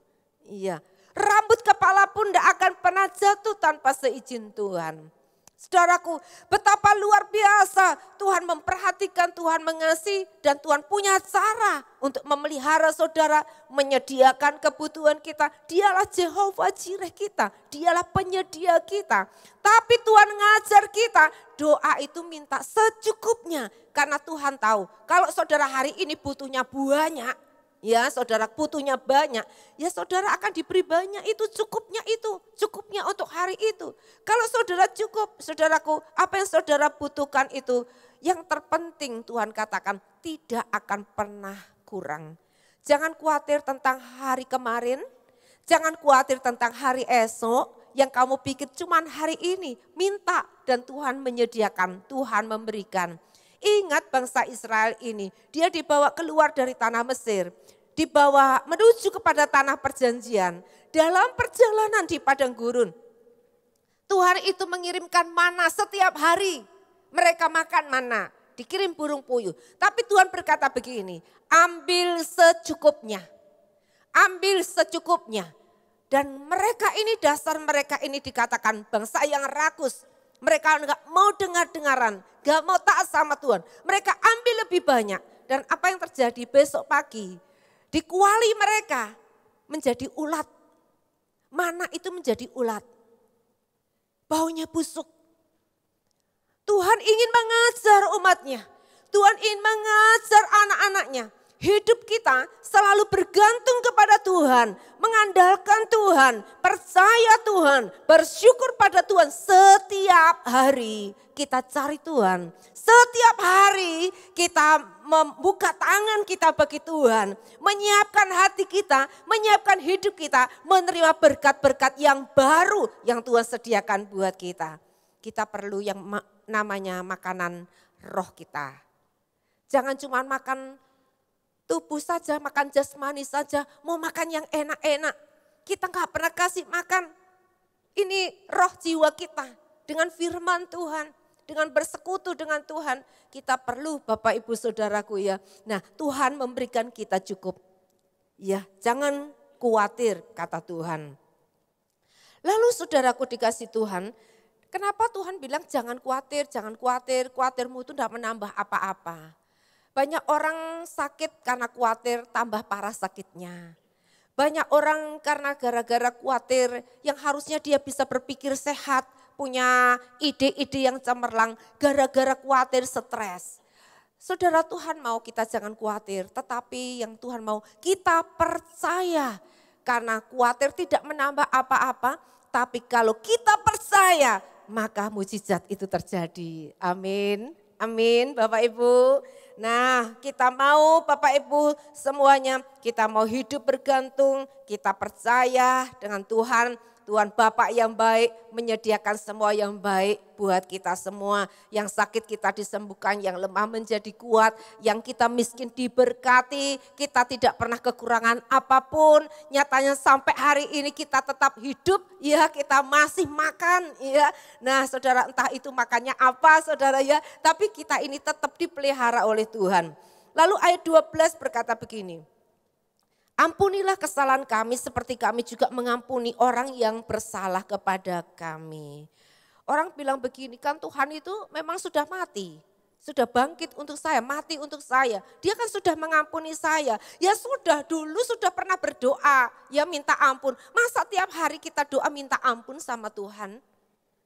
Iya. Rambut kepala pun tidak akan pernah jatuh tanpa seizin Tuhan. Saudaraku, betapa luar biasa Tuhan memperhatikan, Tuhan mengasihi dan Tuhan punya cara untuk memelihara saudara, menyediakan kebutuhan kita. Dialah Jehovah Jireh kita, dialah penyedia kita. Tapi Tuhan ngajar kita, doa itu minta secukupnya. Karena Tuhan tahu kalau saudara hari ini butuhnya banyak, ya saudara butuhnya banyak, ya saudara akan diberi banyak, itu cukupnya untuk hari itu. Kalau saudara cukup, saudaraku, apa yang saudara butuhkan itu yang terpenting Tuhan katakan tidak akan pernah kurang. Jangan khawatir tentang hari kemarin, jangan khawatir tentang hari esok, yang kamu pikir cuman hari ini, minta dan Tuhan menyediakan, Tuhan memberikan. Ingat bangsa Israel ini, dia dibawa keluar dari tanah Mesir, dibawa menuju kepada tanah perjanjian. Dalam perjalanan di padang gurun, Tuhan itu mengirimkan mana setiap hari. Mereka makan mana, dikirim burung puyuh. Tapi Tuhan berkata begini, ambil secukupnya. Ambil secukupnya. Dan mereka ini, dasar mereka ini dikatakan bangsa yang rakus. Mereka enggak mau dengar-dengaran, enggak mau taat sama Tuhan. Mereka ambil lebih banyak. Dan apa yang terjadi besok pagi? Di kuali mereka menjadi ulat. Mana itu menjadi ulat. Baunya busuk. Tuhan ingin mengajar umatnya. Tuhan ingin mengajar anak-anaknya. Hidup kita selalu bergantung kepada Tuhan, mengandalkan Tuhan, percaya Tuhan, bersyukur pada Tuhan. Setiap hari kita cari Tuhan, setiap hari kita membuka tangan kita bagi Tuhan, menyiapkan hati kita, menyiapkan hidup kita, menerima berkat-berkat yang baru yang Tuhan sediakan buat kita. Kita perlu yang namanya makanan roh kita. Jangan cuma makan tubuh saja, makan jasmani saja, mau makan yang enak-enak. Kita gak pernah kasih makan ini roh jiwa kita dengan firman Tuhan, dengan bersekutu dengan Tuhan. Kita perlu Bapak Ibu Saudaraku ya. Nah Tuhan memberikan kita cukup. Ya jangan khawatir kata Tuhan. Lalu saudaraku dikasih Tuhan, Kenapa Tuhan bilang jangan khawatir, khawatirmu itu tidak menambah apa-apa. Banyak orang sakit karena khawatir tambah parah sakitnya. Banyak orang karena gara-gara khawatir yang harusnya dia bisa berpikir sehat, punya ide-ide yang cemerlang, gara-gara khawatir stres. Saudara, Tuhan mau kita jangan khawatir, tetapi yang Tuhan mau kita percaya. Karena khawatir tidak menambah apa-apa, tapi kalau kita percaya maka mujizat itu terjadi. Amin, amin Bapak Ibu. Nah, kita mau Bapak Ibu semuanya, kita mau hidup bergantung, kita percaya dengan Tuhan. Tuhan Bapak yang baik menyediakan semua yang baik buat kita semua. Yang sakit kita disembuhkan, yang lemah menjadi kuat, yang kita miskin diberkati, kita tidak pernah kekurangan apapun. Nyatanya sampai hari ini kita tetap hidup, ya kita masih makan. Ya. Nah saudara, entah itu makannya apa saudara ya, tapi kita ini tetap dipelihara oleh Tuhan. Lalu ayat 12 berkata begini. Ampunilah kesalahan kami seperti kami juga mengampuni orang yang bersalah kepada kami. Orang bilang begini, kan Tuhan itu memang sudah mati. Sudah bangkit untuk saya, mati untuk saya. Dia kan sudah mengampuni saya. Ya sudah, dulu sudah pernah berdoa, ya minta ampun. Masa tiap hari kita doa minta ampun sama Tuhan?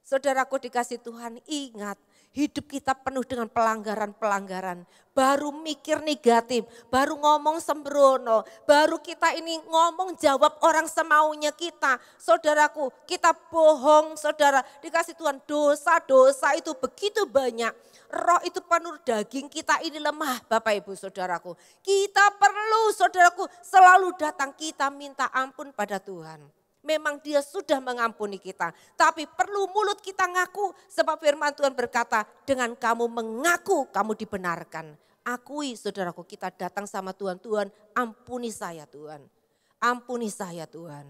Saudaraku dikasih Tuhan, ingat hidup kita penuh dengan pelanggaran-pelanggaran. Baru mikir negatif, baru ngomong sembrono, baru kita ini ngomong jawab orang semaunya kita. Saudaraku, kita bohong saudara, dikasih Tuhan dosa-dosa itu begitu banyak. Roh itu penuh, daging kita ini lemah Bapak Ibu Saudaraku. Kita perlu saudaraku selalu datang kita minta ampun pada Tuhan. Memang dia sudah mengampuni kita. Tapi perlu mulut kita ngaku. Sebab firman Tuhan berkata, dengan kamu mengaku kamu dibenarkan. Akui saudaraku, kita datang sama Tuhan. Tuhan ampuni saya Tuhan. Ampuni saya Tuhan.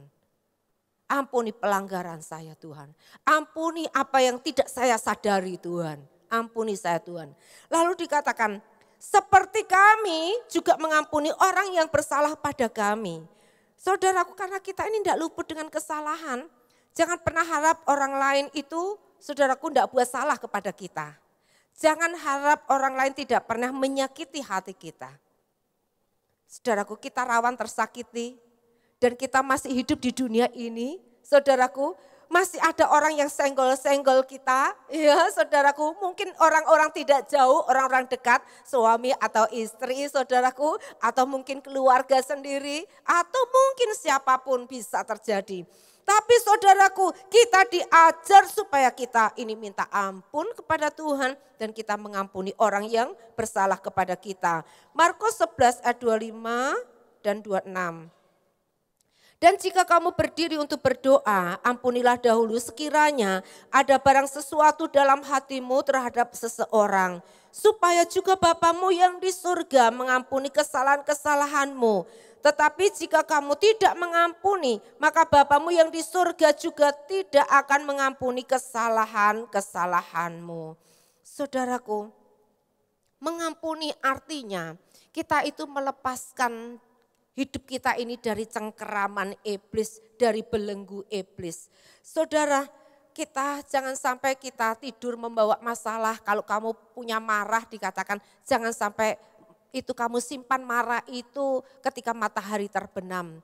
Ampuni pelanggaran saya Tuhan. Ampuni apa yang tidak saya sadari Tuhan. Ampuni saya Tuhan. Lalu dikatakan, seperti kami juga mengampuni orang yang bersalah pada kami. Saudaraku, karena kita ini tidak luput dengan kesalahan, jangan pernah harap orang lain itu, saudaraku, tidak buat salah kepada kita. Jangan harap orang lain tidak pernah menyakiti hati kita. Saudaraku, kita rawan tersakiti dan kita masih hidup di dunia ini. Saudaraku, masih ada orang yang senggol-senggol kita, ya saudaraku, mungkin orang-orang tidak jauh, orang-orang dekat, suami atau istri saudaraku, atau mungkin keluarga sendiri, atau mungkin siapapun bisa terjadi. Tapi saudaraku, kita diajar supaya kita ini minta ampun kepada Tuhan dan kita mengampuni orang yang bersalah kepada kita. Markus 11 ayat 25 dan 26. Dan jika kamu berdiri untuk berdoa, ampunilah dahulu sekiranya ada barang sesuatu dalam hatimu terhadap seseorang. Supaya juga Bapamu yang di surga mengampuni kesalahan-kesalahanmu. Tetapi jika kamu tidak mengampuni, maka Bapamu yang di surga juga tidak akan mengampuni kesalahan-kesalahanmu. Saudaraku, mengampuni artinya kita itu melepaskan hidup kita ini dari cengkeraman iblis, dari belenggu iblis. Saudara, kita jangan sampai kita tidur membawa masalah. Kalau kamu punya marah dikatakan jangan sampai itu kamu simpan marah itu ketika matahari terbenam.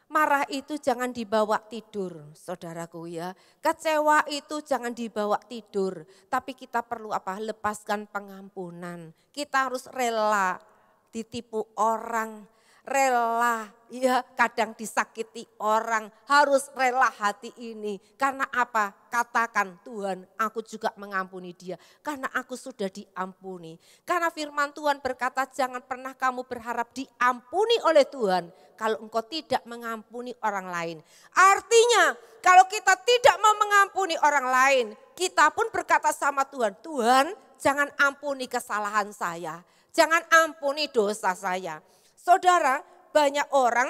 Marah itu jangan dibawa tidur, saudaraku ya. Kecewa itu jangan dibawa tidur. Tapi kita perlu apa? Lepaskan pengampunan. Kita harus rela ditipu orang. Rela, ya kadang disakiti orang, harus rela hati ini. Karena apa? Katakan Tuhan, aku juga mengampuni dia. Karena aku sudah diampuni. Karena firman Tuhan berkata jangan pernah kamu berharap diampuni oleh Tuhan kalau engkau tidak mengampuni orang lain. Artinya kalau kita tidak mau mengampuni orang lain, kita pun berkata sama Tuhan, Tuhan jangan ampuni kesalahan saya, jangan ampuni dosa saya. Saudara, banyak orang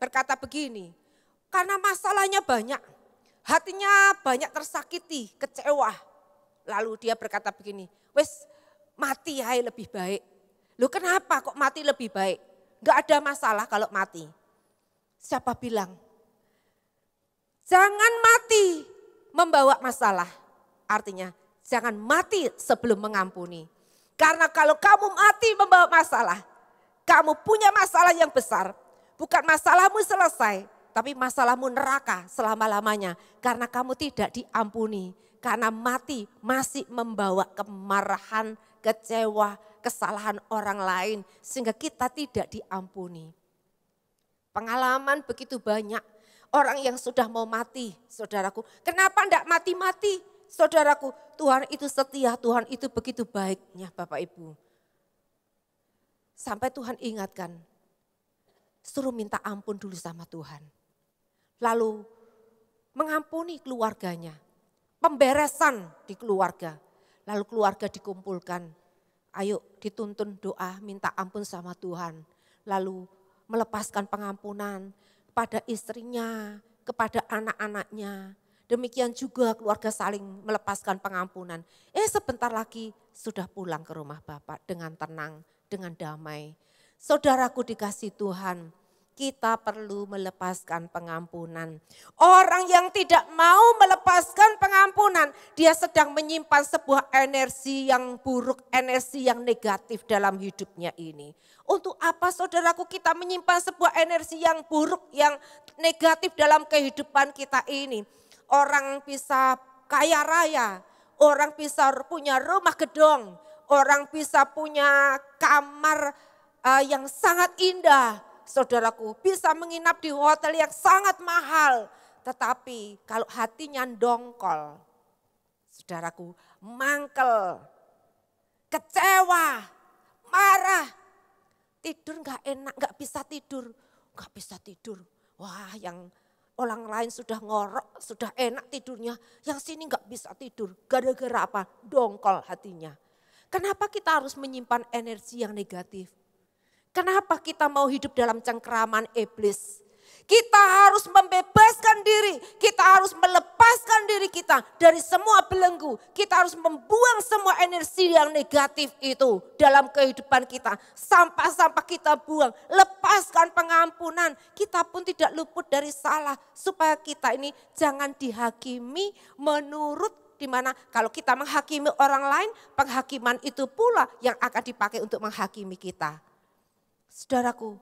berkata begini, karena masalahnya banyak, hatinya banyak tersakiti, kecewa. Lalu dia berkata begini, wes mati ya lebih baik. Loh kenapa kok mati lebih baik? Gak ada masalah kalau mati. Siapa bilang? Jangan mati membawa masalah. Artinya jangan mati sebelum mengampuni. Karena kalau kamu mati membawa masalah, kamu punya masalah yang besar. Bukan masalahmu selesai, tapi masalahmu neraka selama-lamanya. Karena kamu tidak diampuni. Karena mati masih membawa kemarahan, kecewa, kesalahan orang lain. Sehingga kita tidak diampuni. Pengalaman begitu banyak. Orang yang sudah mau mati, saudaraku. Kenapa enggak mati-mati? Saudaraku, Tuhan itu setia, Tuhan itu begitu baiknya Bapak Ibu. Sampai Tuhan ingatkan, suruh minta ampun dulu sama Tuhan. Lalu mengampuni keluarganya, pemberesan di keluarga. Lalu keluarga dikumpulkan, ayo dituntun doa minta ampun sama Tuhan. Lalu melepaskan pengampunan pada istrinya, kepada anak-anaknya. Demikian juga keluarga saling melepaskan pengampunan. Sebentar lagi sudah pulang ke rumah Bapak dengan tenang, dengan damai. Saudaraku dikasih Tuhan, kita perlu melepaskan pengampunan. Orang yang tidak mau melepaskan pengampunan, dia sedang menyimpan sebuah energi yang buruk, energi yang negatif dalam hidupnya ini. Untuk apa saudaraku kita menyimpan sebuah energi yang buruk, yang negatif dalam kehidupan kita ini? Orang bisa kaya raya, orang bisa punya rumah gedung, orang bisa punya kamar yang sangat indah. Saudaraku bisa menginap di hotel yang sangat mahal. Tetapi kalau hatinya dongkol, saudaraku mangkel, kecewa, marah. Tidur gak enak, gak bisa tidur. Wah, yang orang lain sudah ngorok, sudah enak tidurnya. Yang sini gak bisa tidur. Gara-gara apa? Dongkol hatinya. Kenapa kita harus menyimpan energi yang negatif? Kenapa kita mau hidup dalam cengkeraman iblis? Kita harus membebaskan diri, kita harus melepaskan diri kita dari semua belenggu. Kita harus membuang semua energi yang negatif itu dalam kehidupan kita. Sampah-sampah kita buang, lepaskan pengampunan. Kita pun tidak luput dari salah supaya kita ini jangan dihakimi menurut dimana kalau kita menghakimi orang lain, penghakiman itu pula yang akan dipakai untuk menghakimi kita. Saudaraku,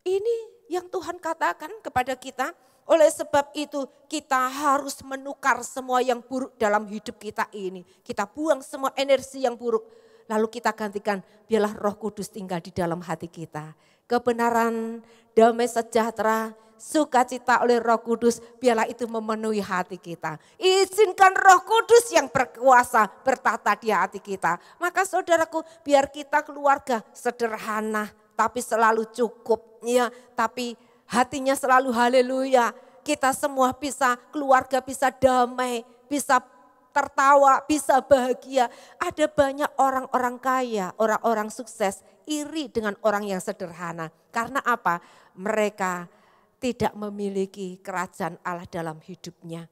ini yang Tuhan katakan kepada kita. Oleh sebab itu kita harus menukar semua yang buruk dalam hidup kita ini. Kita buang semua energi yang buruk. Lalu kita gantikan, biarlah Roh Kudus tinggal di dalam hati kita. Kebenaran, damai sejahtera, sukacita oleh Roh Kudus, biarlah itu memenuhi hati kita. Izinkan Roh Kudus yang berkuasa bertata di hati kita. Maka saudaraku, biar kita keluarga sederhana, tapi selalu cukup, ya. Tapi hatinya selalu haleluya. Kita semua bisa, keluarga bisa damai, bisa tertawa, bisa bahagia. Ada banyak orang-orang kaya, orang-orang sukses, iri dengan orang yang sederhana. Karena apa? Mereka tidak memiliki kerajaan Allah dalam hidupnya.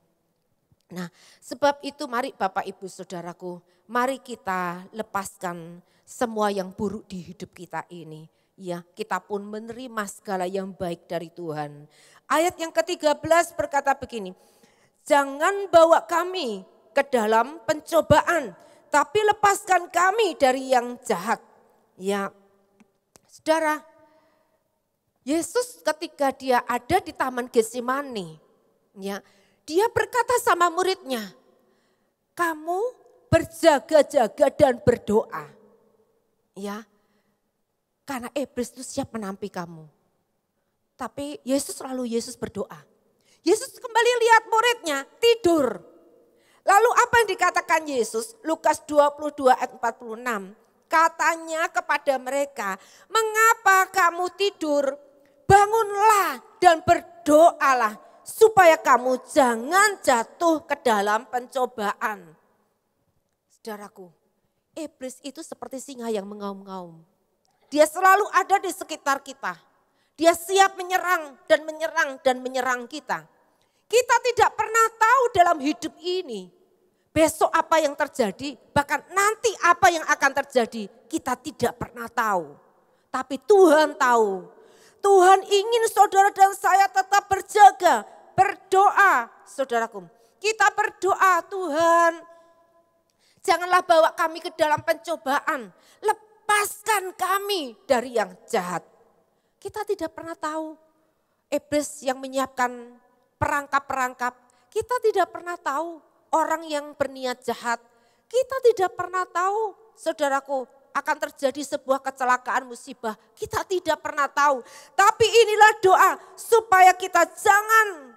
Nah, sebab itu mari Bapak Ibu Saudaraku, mari kita lepaskan semua yang buruk di hidup kita ini. Ya, kita pun menerima segala yang baik dari Tuhan. Ayat yang ke-13 berkata begini, jangan bawa kami ke dalam pencobaan, tapi lepaskan kami dari yang jahat. Ya, saudara, Yesus ketika dia ada di Taman Getsemani, ya, dia berkata sama muridnya, kamu berjaga-jaga dan berdoa. Ya, karena iblis itu siap menampi kamu. Tapi Yesus berdoa. Yesus kembali lihat muridnya tidur. Lalu apa yang dikatakan Yesus? Lukas 22 ayat 46. Katanya kepada mereka, mengapa kamu tidur? Bangunlah dan berdoalah supaya kamu jangan jatuh ke dalam pencobaan. Saudaraku, iblis itu seperti singa yang mengaum-ngaum. Dia selalu ada di sekitar kita. Dia siap menyerang dan menyerang kita. Kita tidak pernah tahu dalam hidup ini. Besok apa yang terjadi, bahkan nanti apa yang akan terjadi. Kita tidak pernah tahu. Tapi Tuhan tahu. Tuhan ingin saudara dan saya tetap berjaga, berdoa. Saudaraku, kita berdoa, Tuhan Janganlah bawa kami ke dalam pencobaan. Lepaskan kami dari yang jahat. Kita tidak pernah tahu iblis yang menyiapkan perangkap-perangkap. Kita tidak pernah tahu orang yang berniat jahat. Kita tidak pernah tahu, saudaraku, akan terjadi sebuah kecelakaan musibah. Kita tidak pernah tahu. Tapi inilah doa supaya kita jangan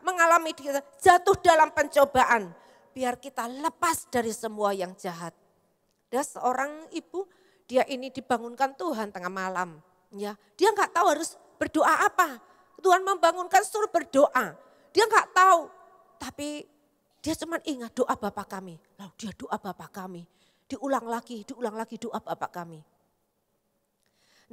mengalami jatuh dalam pencobaan. Biar kita lepas dari semua yang jahat. Ada seorang ibu, dia ini dibangunkan Tuhan tengah malam. Ya, dia nggak tahu harus berdoa apa. Tuhan membangunkan suruh berdoa. Dia nggak tahu, tapi dia cuma ingat doa Bapa kami. Lalu dia doa Bapa kami. Diulang lagi doa Bapa kami.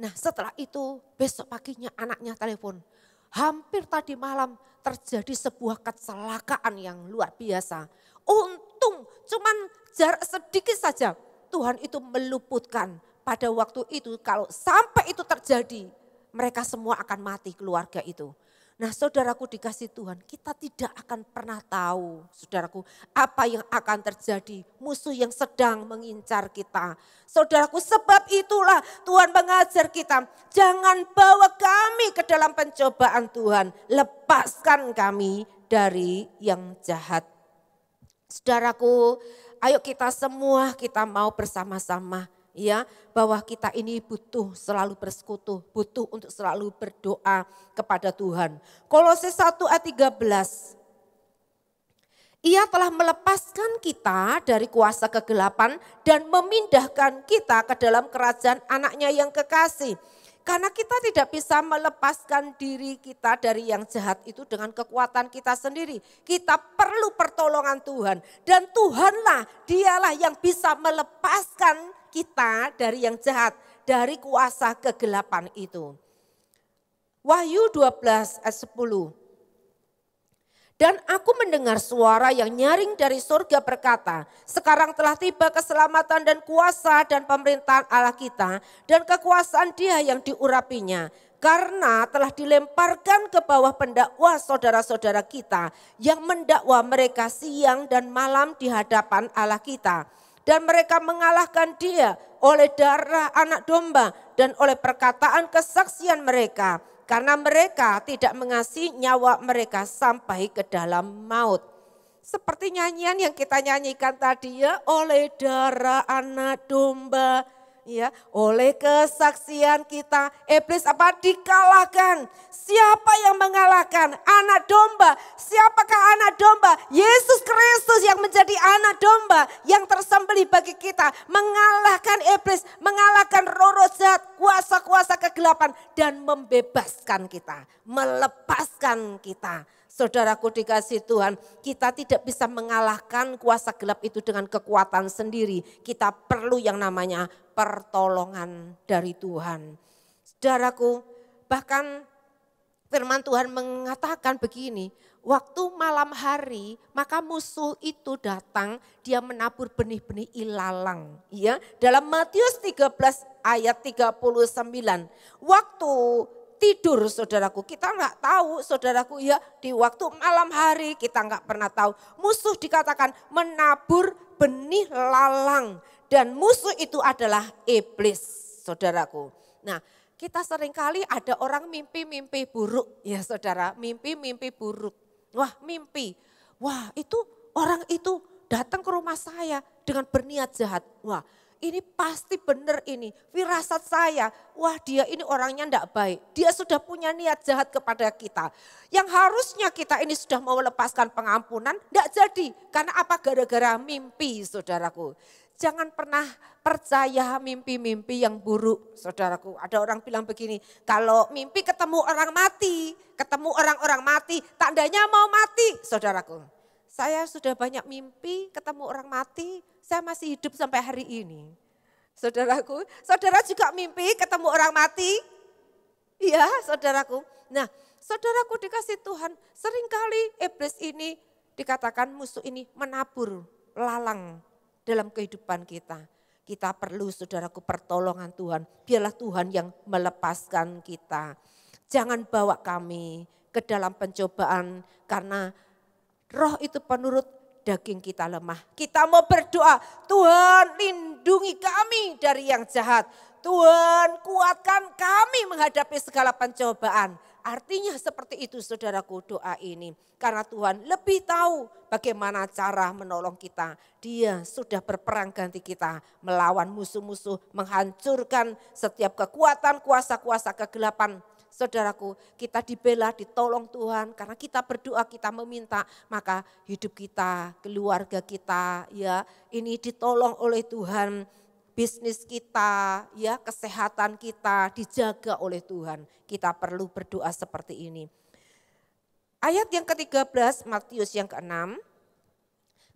Nah setelah itu besok paginya anaknya telepon. Hampir tadi malam terjadi sebuah kecelakaan yang luar biasa. Untung cuman jarak sedikit saja Tuhan itu meluputkan. Pada waktu itu kalau sampai itu terjadi mereka semua akan mati keluarga itu. Nah saudaraku dikasih Tuhan, kita tidak akan pernah tahu saudaraku apa yang akan terjadi. Musuh yang sedang mengincar kita. Saudaraku sebab itulah Tuhan mengajar kita. Jangan bawa kami ke dalam pencobaan Tuhan. Lepaskan kami dari yang jahat. Saudaraku ayo kita semua kita mau bersama-sama. Ya, bahwa kita ini butuh selalu bersekutu, butuh untuk selalu berdoa kepada Tuhan. Kolose 1 ayat 13. Ia telah melepaskan kita dari kuasa kegelapan dan memindahkan kita ke dalam kerajaan anaknya yang kekasih. Karena kita tidak bisa melepaskan diri kita dari yang jahat itu dengan kekuatan kita sendiri. Kita perlu pertolongan Tuhan. Dan Tuhanlah, dialah yang bisa melepaskan kita dari yang jahat, dari kuasa kegelapan itu. Wahyu 12 ayat 10. Dan aku mendengar suara yang nyaring dari surga berkata, sekarang telah tiba keselamatan dan kuasa dan pemerintahan Allah kita dan kekuasaan Dia yang diurapinya. Karena telah dilemparkan ke bawah pendakwa saudara-saudara kita yang mendakwa mereka siang dan malam di hadapan Allah kita. Dan mereka mengalahkan Dia oleh darah anak domba dan oleh perkataan kesaksian mereka. Karena mereka tidak mengasihi nyawa mereka sampai ke dalam maut. Seperti nyanyian yang kita nyanyikan tadi ya, oleh darah anak domba. Ya, oleh kesaksian kita, iblis dikalahkan. Siapa yang mengalahkan? Anak domba. Siapakah anak domba? Yesus Kristus yang menjadi anak domba yang tersembelih bagi kita, mengalahkan iblis, mengalahkan roh-roh jahat, kuasa-kuasa kegelapan dan membebaskan kita, melepaskan kita. Saudaraku dikasih Tuhan, kita tidak bisa mengalahkan kuasa gelap itu dengan kekuatan sendiri. Kita perlu yang namanya pertolongan dari Tuhan. Saudaraku, bahkan firman Tuhan mengatakan begini, waktu malam hari maka musuh itu datang, dia menabur benih-benih ilalang. Ya, dalam Matius 13 ayat 39, waktu tidur saudaraku, kita nggak tahu saudaraku ya, di waktu malam hari kita nggak pernah tahu. Musuh dikatakan menabur benih lalang dan musuh itu adalah iblis saudaraku. Nah kita seringkali ada orang mimpi-mimpi buruk ya saudara, mimpi-mimpi buruk. Wah mimpi, wah itu orang itu datang ke rumah saya dengan berniat jahat. Wah ini pasti benar ini, firasat saya. Wah dia ini orangnya enggak baik. Dia sudah punya niat jahat kepada kita. Yang harusnya kita ini sudah mau melepaskan pengampunan, enggak jadi. Karena apa? Gara-gara mimpi saudaraku. Jangan pernah percaya mimpi-mimpi yang buruk saudaraku. Ada orang bilang begini, kalau mimpi ketemu orang mati, ketemu orang-orang mati, tandanya mau mati saudaraku. Saya sudah banyak mimpi ketemu orang mati, saya masih hidup sampai hari ini. Saudaraku, saudara juga mimpi ketemu orang mati? Iya saudaraku. Nah saudaraku dikasih Tuhan, seringkali iblis ini dikatakan musuh ini menabur lalang dalam kehidupan kita. Kita perlu saudaraku pertolongan Tuhan, biarlah Tuhan yang melepaskan kita. Jangan bawa kami ke dalam pencobaan karena roh itu penurut daging kita lemah. Kita mau berdoa, Tuhan lindungi kami dari yang jahat. Tuhan kuatkan kami menghadapi segala pencobaan. Artinya seperti itu saudaraku doa ini. Karena Tuhan lebih tahu bagaimana cara menolong kita. Dia sudah berperang ganti kita melawan musuh-musuh, menghancurkan setiap kekuatan, kuasa-kuasa kegelapan. Saudaraku, kita dibela, ditolong Tuhan karena kita berdoa, kita meminta, maka hidup kita, keluarga kita ya ini ditolong oleh Tuhan. Bisnis kita, ya kesehatan kita dijaga oleh Tuhan. Kita perlu berdoa seperti ini. Ayat yang ke-13, Matius yang ke-6.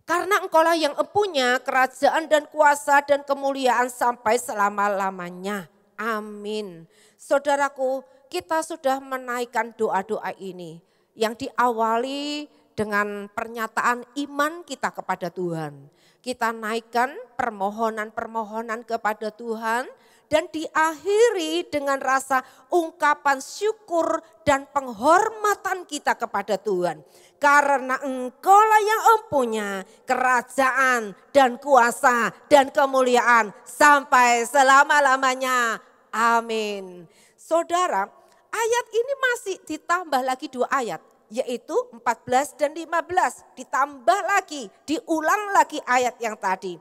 Karena engkaulah yang empunya kerajaan dan kuasa dan kemuliaan sampai selama-lamanya. Amin. Saudaraku, kita sudah menaikkan doa-doa ini. Yang diawali dengan pernyataan iman kita kepada Tuhan. Kita naikkan permohonan-permohonan kepada Tuhan dan diakhiri dengan rasa ungkapan syukur dan penghormatan kita kepada Tuhan. Karena engkaulah yang empunya kerajaan dan kuasa dan kemuliaan sampai selama-lamanya. Amin. Saudara, ayat ini masih ditambah lagi 2 ayat. Yaitu 14 dan 15 ditambah lagi, diulang lagi ayat yang tadi.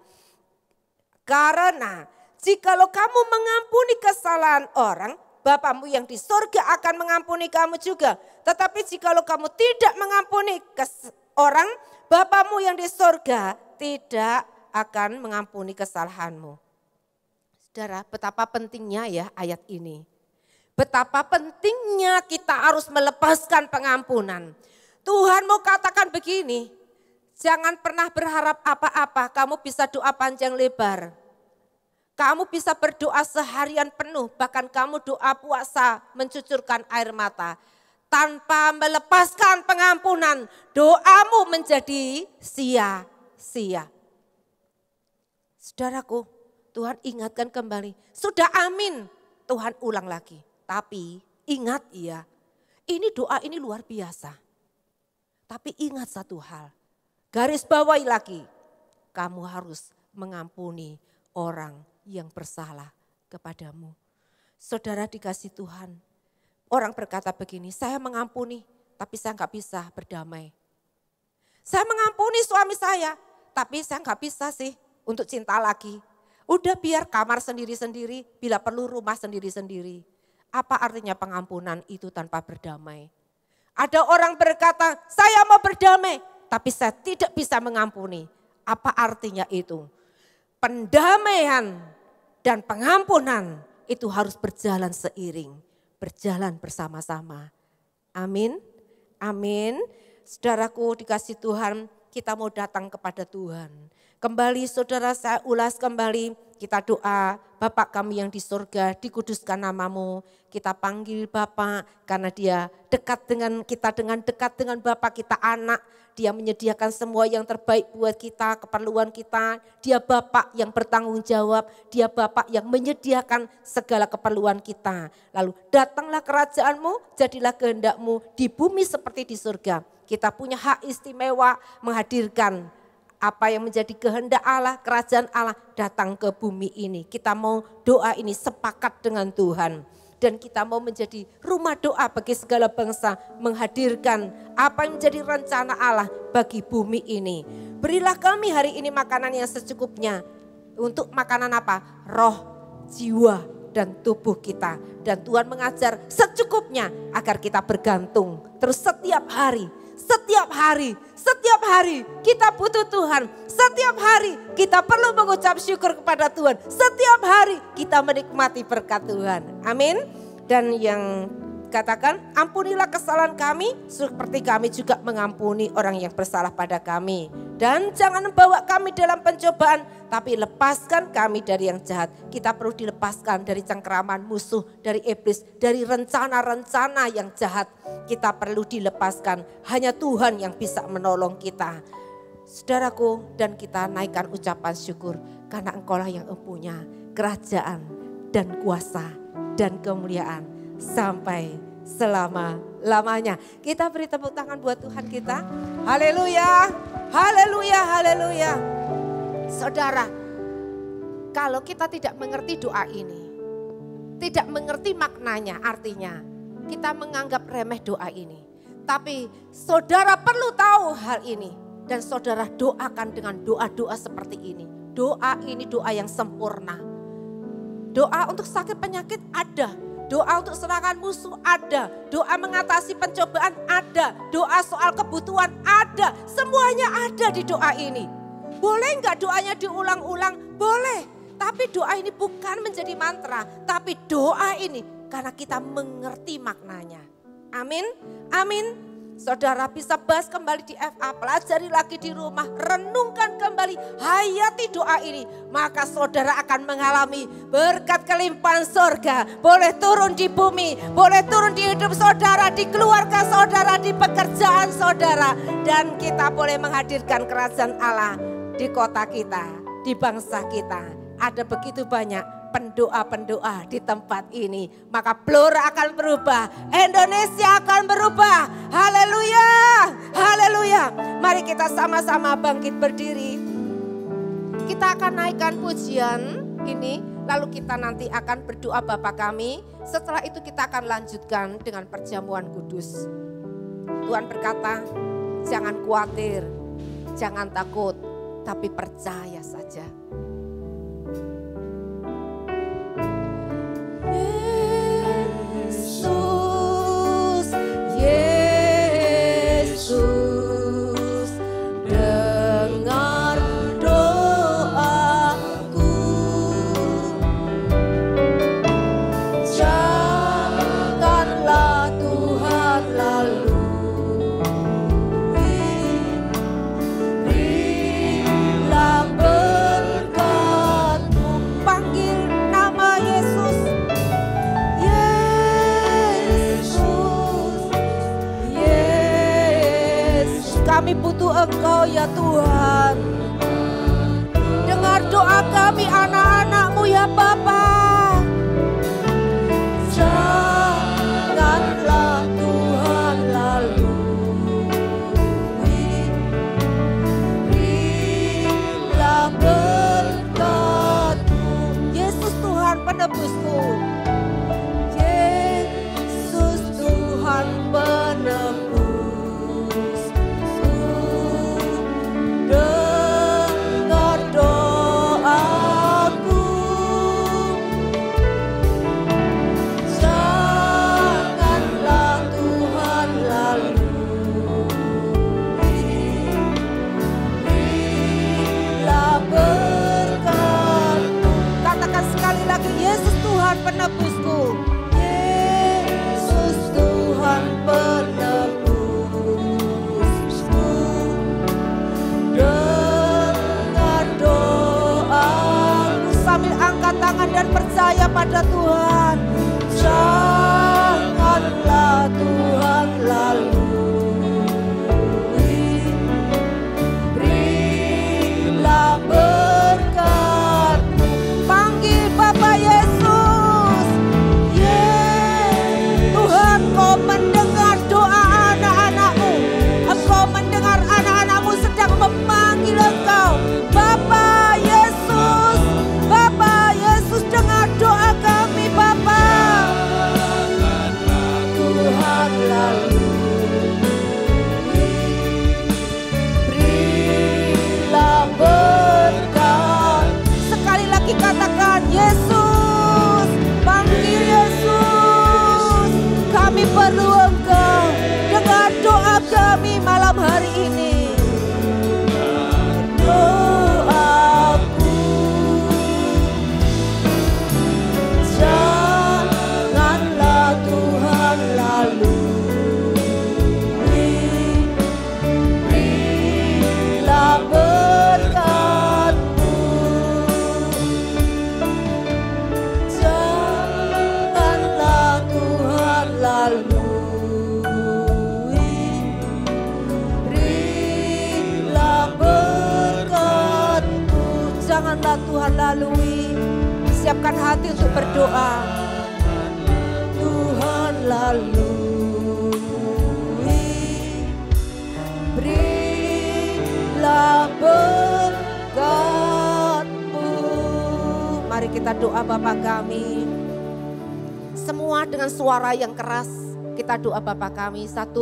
Karena jikalau kamu mengampuni kesalahan orang, Bapamu yang di surga akan mengampuni kamu juga. Tetapi jikalau kamu tidak mengampuni orang, Bapamu yang di surga tidak akan mengampuni kesalahanmu. Saudara, betapa pentingnya ya ayat ini. Betapa pentingnya kita harus melepaskan pengampunan. Tuhan mau katakan begini, jangan pernah berharap apa-apa, kamu bisa doa panjang lebar. Kamu bisa berdoa seharian penuh, bahkan kamu doa puasa mencucurkan air mata. Tanpa melepaskan pengampunan, doamu menjadi sia-sia. Saudaraku, Tuhan ingatkan kembali, sudah amin, Tuhan ulang lagi. Tapi ingat ya, ini doa ini luar biasa. Tapi ingat satu hal, garis bawahi lagi, kamu harus mengampuni orang yang bersalah kepadamu. Saudara dikasih Tuhan, orang berkata begini, saya mengampuni tapi saya nggak bisa berdamai. Saya mengampuni suami saya, tapi saya nggak bisa sih untuk cinta lagi. Udah biar kamar sendiri-sendiri, bila perlu rumah sendiri-sendiri. Apa artinya pengampunan itu tanpa berdamai? Ada orang berkata, saya mau berdamai, tapi saya tidak bisa mengampuni. Apa artinya itu? Pendamaian dan pengampunan itu harus berjalan seiring, berjalan bersama-sama. Amin, amin. Saudaraku dikasih Tuhan, kita mau datang kepada Tuhan. Kembali saudara saya ulas kembali, kita doa, Bapak kami yang di surga, dikuduskan namamu. Kita panggil Bapak karena dia dekat dengan kita, dengan dekat dengan Bapak kita anak. Dia menyediakan semua yang terbaik buat kita, keperluan kita. Dia Bapak yang bertanggung jawab, dia Bapak yang menyediakan segala keperluan kita. Lalu datanglah kerajaanmu, jadilah kehendakmu di bumi seperti di surga. Kita punya hak istimewa menghadirkan apa yang menjadi kehendak Allah, kerajaan Allah datang ke bumi ini. Kita mau doa ini sepakat dengan Tuhan. Dan kita mau menjadi rumah doa bagi segala bangsa. Menghadirkan apa yang menjadi rencana Allah bagi bumi ini. Berilah kami hari ini makanan yang secukupnya. Untuk makanan apa? Roh, jiwa, dan tubuh kita. Dan Tuhan mengajar secukupnya agar kita bergantung. Terus setiap hari kita butuh Tuhan. Setiap hari kita perlu mengucap syukur kepada Tuhan. Setiap hari kita menikmati berkat Tuhan. Amin. Dan yang katakan, ampunilah kesalahan kami seperti kami juga mengampuni orang yang bersalah pada kami. Dan jangan membawa kami dalam pencobaan, tapi lepaskan kami dari yang jahat. Kita perlu dilepaskan dari cengkeraman musuh, dari iblis, dari rencana-rencana yang jahat. Kita perlu dilepaskan, hanya Tuhan yang bisa menolong kita. Saudaraku, dan kita naikkan ucapan syukur karena engkaulah yang empunya kerajaan dan kuasa dan kemuliaan sampai selama-lamanya. Kita beri tepuk tangan buat Tuhan kita. Haleluya. Haleluya, haleluya. Saudara, kalau kita tidak mengerti doa ini, tidak mengerti maknanya, artinya kita menganggap remeh doa ini. Tapi saudara perlu tahu hal ini. Dan saudara doakan dengan doa-doa seperti ini. Doa ini doa yang sempurna. Doa untuk sakit penyakit ada. Doa untuk serangan musuh ada. Doa mengatasi pencobaan ada. Doa soal kebutuhan ada. Semuanya ada di doa ini. Boleh enggak doanya diulang-ulang? Boleh. Tapi doa ini bukan menjadi mantra. Tapi doa ini karena kita mengerti maknanya. Amin. Amin. Saudara bisa bahas kembali di FA, pelajari lagi di rumah, renungkan kembali, hayati doa ini. Maka saudara akan mengalami berkat kelimpahan surga. Boleh turun di bumi, boleh turun di hidup saudara, di keluarga saudara, di pekerjaan saudara. Dan kita boleh menghadirkan kerajaan Allah di kota kita, di bangsa kita. Ada begitu banyak pendoa-pendoa di tempat ini. Maka Blora akan berubah. Indonesia akan berubah. Haleluya. Haleluya. Mari kita sama-sama bangkit berdiri. Kita akan naikkan pujian ini. Lalu kita nanti akan berdoa Bapa kami. Setelah itu kita akan lanjutkan dengan perjamuan kudus. Tuhan berkata, jangan khawatir, jangan takut, tapi percaya saja. Yesus, dengar doaku. Janganlah Tuhan lalu berilah berkat-Mu. Panggil nama Yesus. Kami butuh Engkau ya Tuhan. Dengar doa kami anak-anak-Mu ya Bapa. Janganlah Tuhan lalu berilah berkat-Mu. Yesus Tuhan penebusku. Yesus Tuhan penebus. Dengar doaku. Janganlah Tuhan lalu berilah berkat-Mu. Katakan sekali lagi, Yesus Tuhan penebusku. Yesus Tuhan penebusku. Dengar doaku. Sambil angkat tangan dan percaya pada Tuhan. Janganlah Tuhan lalu berilah berkat-Mu. Panggil Bapa Yesus. Tuhan, Kau mendengar doa anak-anak-Mu. Engkau mendengar anak-anak-Mu sedang memanggil Engkau. Bapa Yesus, Bapa Yesus, dengar doa kami Bapa. Tuhan lalu berilah berkat. Sekali lagi katakan, Yesus, panggil Yesus. Kami perlu Engkau. Dengar doa kami malam hari ini. Doaku, janganlah Tuhan lalu berilah berkat-Mu. Janganlah Tuhan lalu berilah berkat-Mu. Janganlah Tuhan lalui. Siapkan hati untuk berdoa. Tuhan lalui berilah Mari kita doa Bapa kami. Semua dengan suara yang keras kita doa Bapa kami. 1,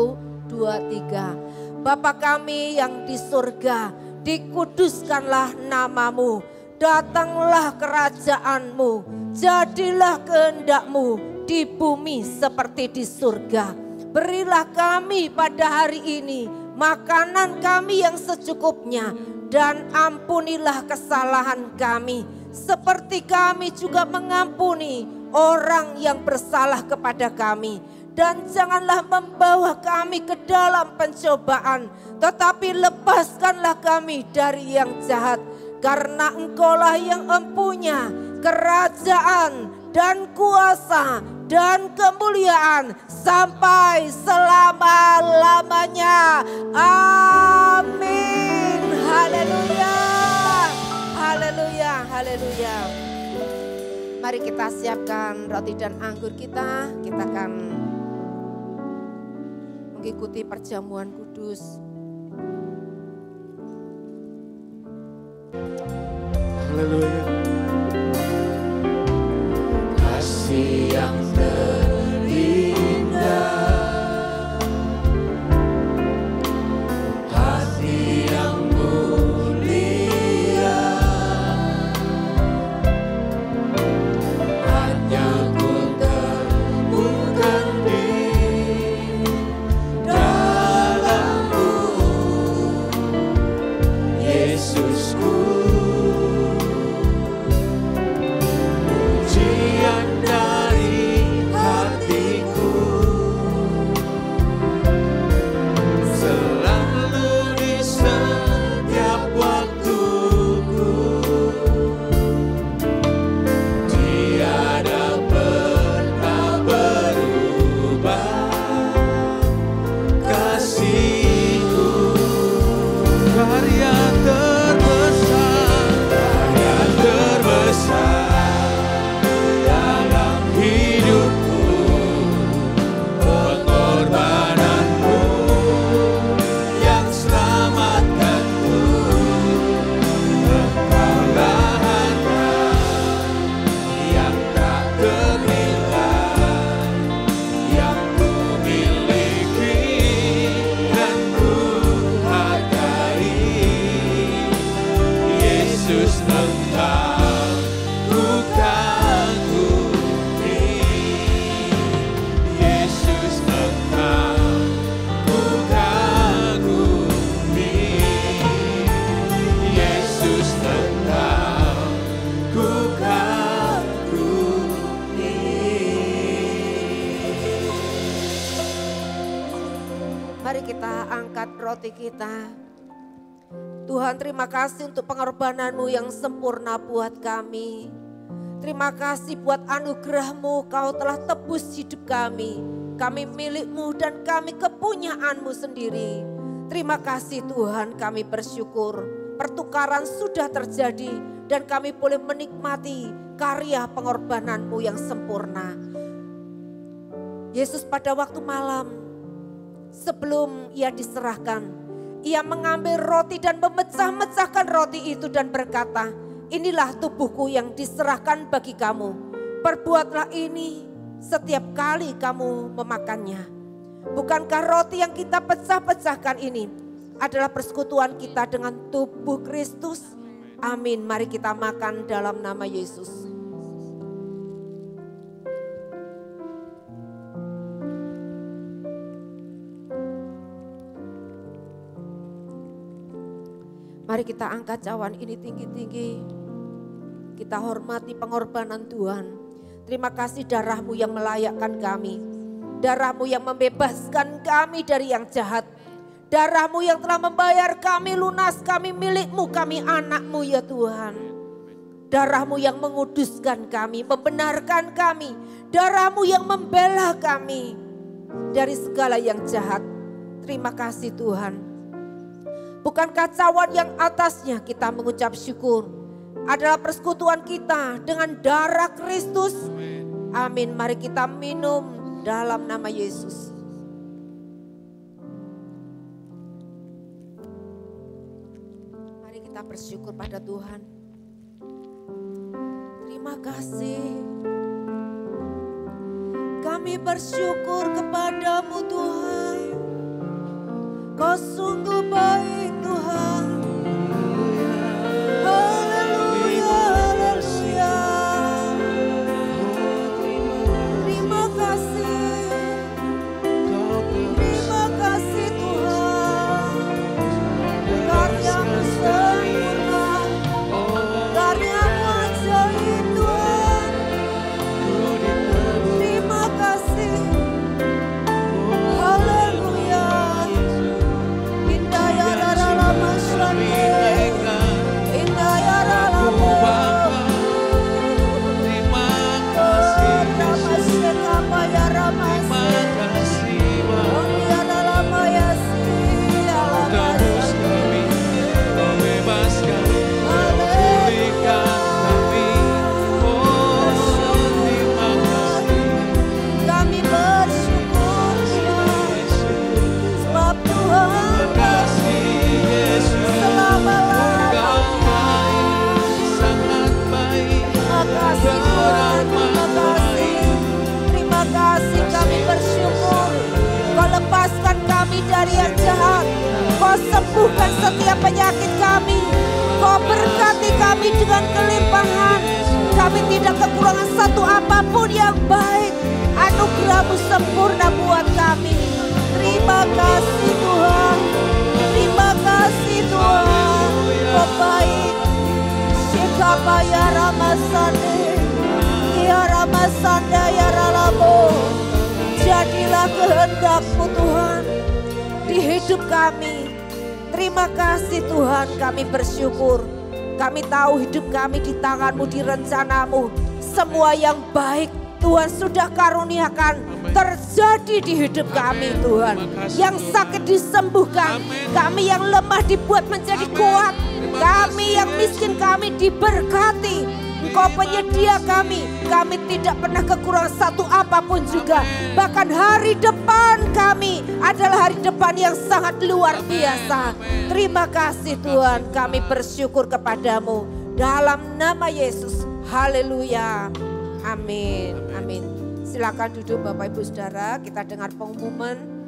2, 3. Bapa kami yang di surga, dikuduskanlah namamu. Datanglah kerajaanmu, jadilah kehendak-mu di bumi seperti di surga. Berilah kami pada hari ini makanan kami yang secukupnya, dan ampunilah kesalahan kami, seperti kami juga mengampuni orang yang bersalah kepada kami. Dan janganlah membawa kami ke dalam pencobaan, tetapi lepaskanlah kami dari yang jahat. Karena Engkaulah yang empunya kerajaan dan kuasa dan kemuliaan sampai selama-lamanya. Amin. Haleluya. Haleluya. Haleluya. Mari kita siapkan roti dan anggur kita. Kita akan mengikuti perjamuan kudus. Haleluya. Kasih yang terindah, hati yang mulia, hanya ku temukan di dalam-Mu, Yesusku. Roti kita. Tuhan, terima kasih untuk pengorbanan-Mu yang sempurna buat kami. Terima kasih buat anugerah-Mu, Kau telah tebus hidup kami. Kami milik-Mu dan kami kepunyaan-Mu sendiri. Terima kasih Tuhan, kami bersyukur. Pertukaran sudah terjadi dan kami boleh menikmati karya pengorbanan-Mu yang sempurna. Yesus pada waktu malam, sebelum ia diserahkan, ia mengambil roti dan memecah-mecahkan roti itu dan berkata, inilah tubuhku yang diserahkan bagi kamu. Perbuatlah ini setiap kali kamu memakannya. Bukankah roti yang kita pecah-pecahkan ini adalah persekutuan kita dengan tubuh Kristus? Amin. Mari kita makan dalam nama Yesus. Mari kita angkat cawan ini tinggi-tinggi. Kita hormati pengorbanan Tuhan. Terima kasih darah-Mu yang melayakkan kami. Darah-Mu yang membebaskan kami dari yang jahat. Darah-Mu yang telah membayar kami lunas, kami milik-Mu, kami anak-Mu ya Tuhan. Darah-Mu yang menguduskan kami, membenarkan kami. Darah-Mu yang membela kami dari segala yang jahat. Terima kasih Tuhan. Bukankah cawan yang atasnya kita mengucap syukur adalah persekutuan kita dengan darah Kristus? Amin. Mari kita minum dalam nama Yesus. Mari kita bersyukur pada Tuhan. Terima terima kasih. Kami bersyukur kepadamu Tuhan. Kau sungguh baik Tuhan. Haleluya, haleluya. Terima kasih. Terima kasih Tuhan. Karyamu sempurna. Karyamu ajaib Tuhan. Terima kasih. Haleluya. Indah ya rara masyane. Indah ya rara mo. Ramase kapa ya ramase. Oh ya rara mayasi. Kami bersyukur Tuhan, sebab Tuhan selama-lamanya. Terima kasih Tuhan, terima kasih. Terima kasih kami bersyukur. Kau lepaskan kami dari yang jahat. Kau sembuhkan setiap penyakit kami. Kau berkati kami dengan kelimpahan. Kami tidak kekurangan satu apapun yang baik. Anugerah-Mu sempurna buat kami. Terima kasih Tuhan. Terima kasih Tuhan. Kau baik. Sikapa ya Ramasande. Ya Ramasanda ya Ralamo. Jadilah kehendak-Mu Tuhan di hidup kami. Terima kasih Tuhan, kami bersyukur. Kami tahu hidup kami di tangan-Mu, di rencana-Mu. Semua yang baik Tuhan sudah karuniakan terjadi di hidup kami Tuhan. Yang sakit disembuhkan, kami yang lemah dibuat menjadi kuat. Kami yang miskin kami diberkati. Engkau penyedia kami tidak pernah kekurangan satu apapun juga. Bahkan hari depan kami adalah hari depan yang sangat luar biasa. Terima kasih Tuhan, kami bersyukur kepadamu. Dalam nama Yesus, haleluya. Amin, amin. Silakan duduk Bapak Ibu Saudara, kita dengar pengumuman.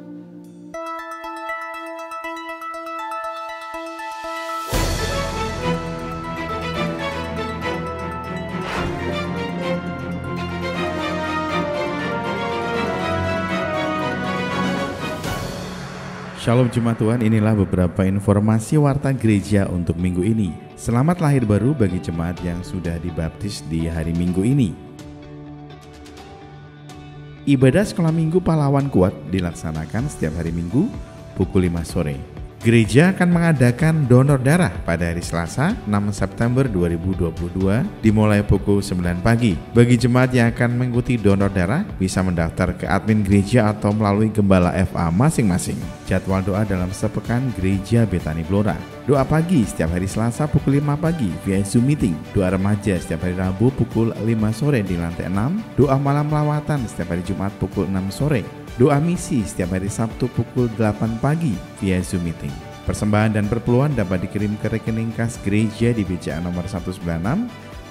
Shalom Jemaat Tuhan, inilah beberapa informasi warta gereja untuk minggu ini. Selamat lahir baru bagi jemaat yang sudah dibaptis di hari Minggu ini. Ibadah sekolah minggu pahlawan kuat dilaksanakan setiap hari Minggu pukul 5 sore. Gereja akan mengadakan donor darah pada hari Selasa 6 September 2022 dimulai pukul 9 pagi. Bagi jemaat yang akan mengikuti donor darah bisa mendaftar ke admin gereja atau melalui gembala FA masing-masing. Jadwal doa dalam sepekan Gereja Betani Blora. Doa pagi setiap hari Selasa pukul 5 pagi via Zoom meeting. Doa remaja setiap hari Rabu pukul 5 sore di lantai 6. Doa malam lawatan setiap hari Jumat pukul 6 sore. Doa misi setiap hari Sabtu pukul 8 pagi via Zoom meeting. Persembahan dan perpuluhan dapat dikirim ke rekening kas gereja di BCA nomor 196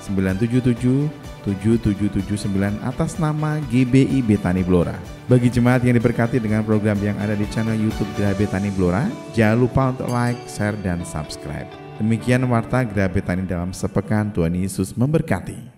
977 7779 atas nama GBI Betani Blora. Bagi jemaat yang diberkati dengan program yang ada di channel YouTube Gera Betani Blora, jangan lupa untuk like, share, dan subscribe. Demikian warta Gera Betani dalam sepekan. Tuhan Yesus memberkati.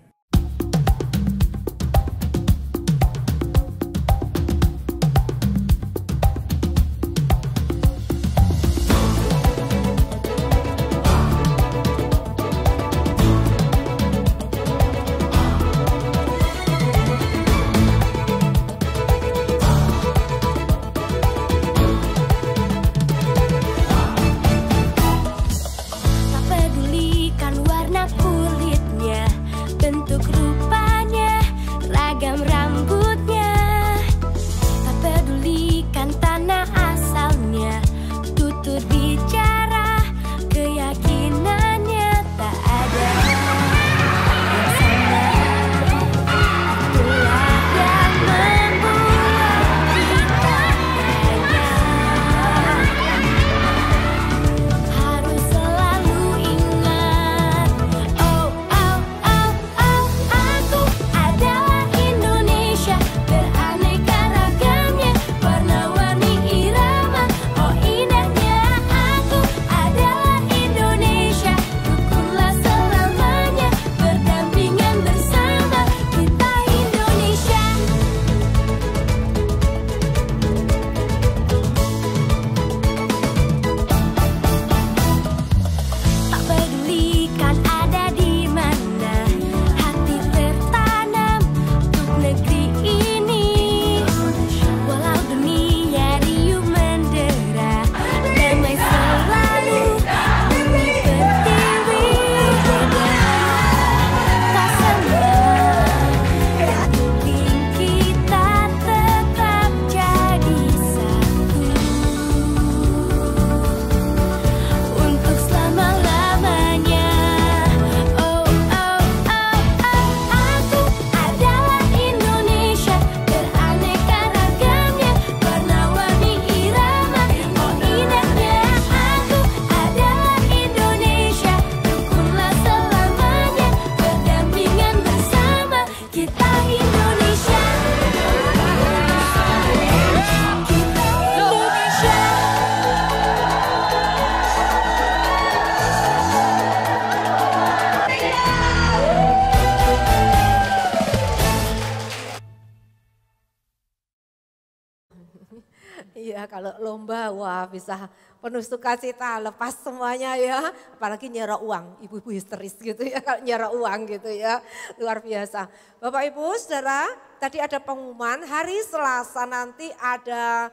Iya, kalau lomba wah bisa penuh sukacita, lepas semuanya ya. Apalagi nyerok uang, ibu-ibu histeris gitu ya kalau nyerok uang gitu ya. Luar biasa. Bapak Ibu Saudara, tadi ada pengumuman hari Selasa nanti ada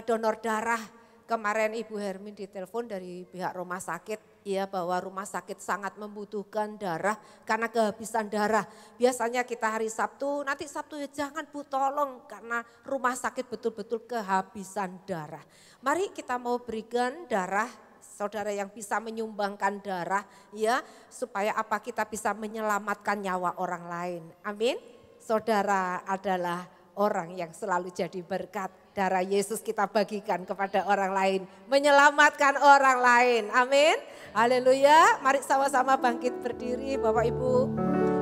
donor darah. Kemarin Ibu Hermin ditelepon dari pihak rumah sakit ya bahwa rumah sakit sangat membutuhkan darah karena kehabisan darah. Biasanya kita hari Sabtu, nanti Sabtu ya jangan Bu tolong karena rumah sakit betul-betul kehabisan darah. Mari kita mau berikan darah saudara yang bisa menyumbangkan darah ya supaya apa kita bisa menyelamatkan nyawa orang lain. Amin. Saudara adalah orang yang selalu jadi berkat. Darah Yesus kita bagikan kepada orang lain. Menyelamatkan orang lain. Amin. Haleluya. Mari sama-sama bangkit berdiri Bapak Ibu.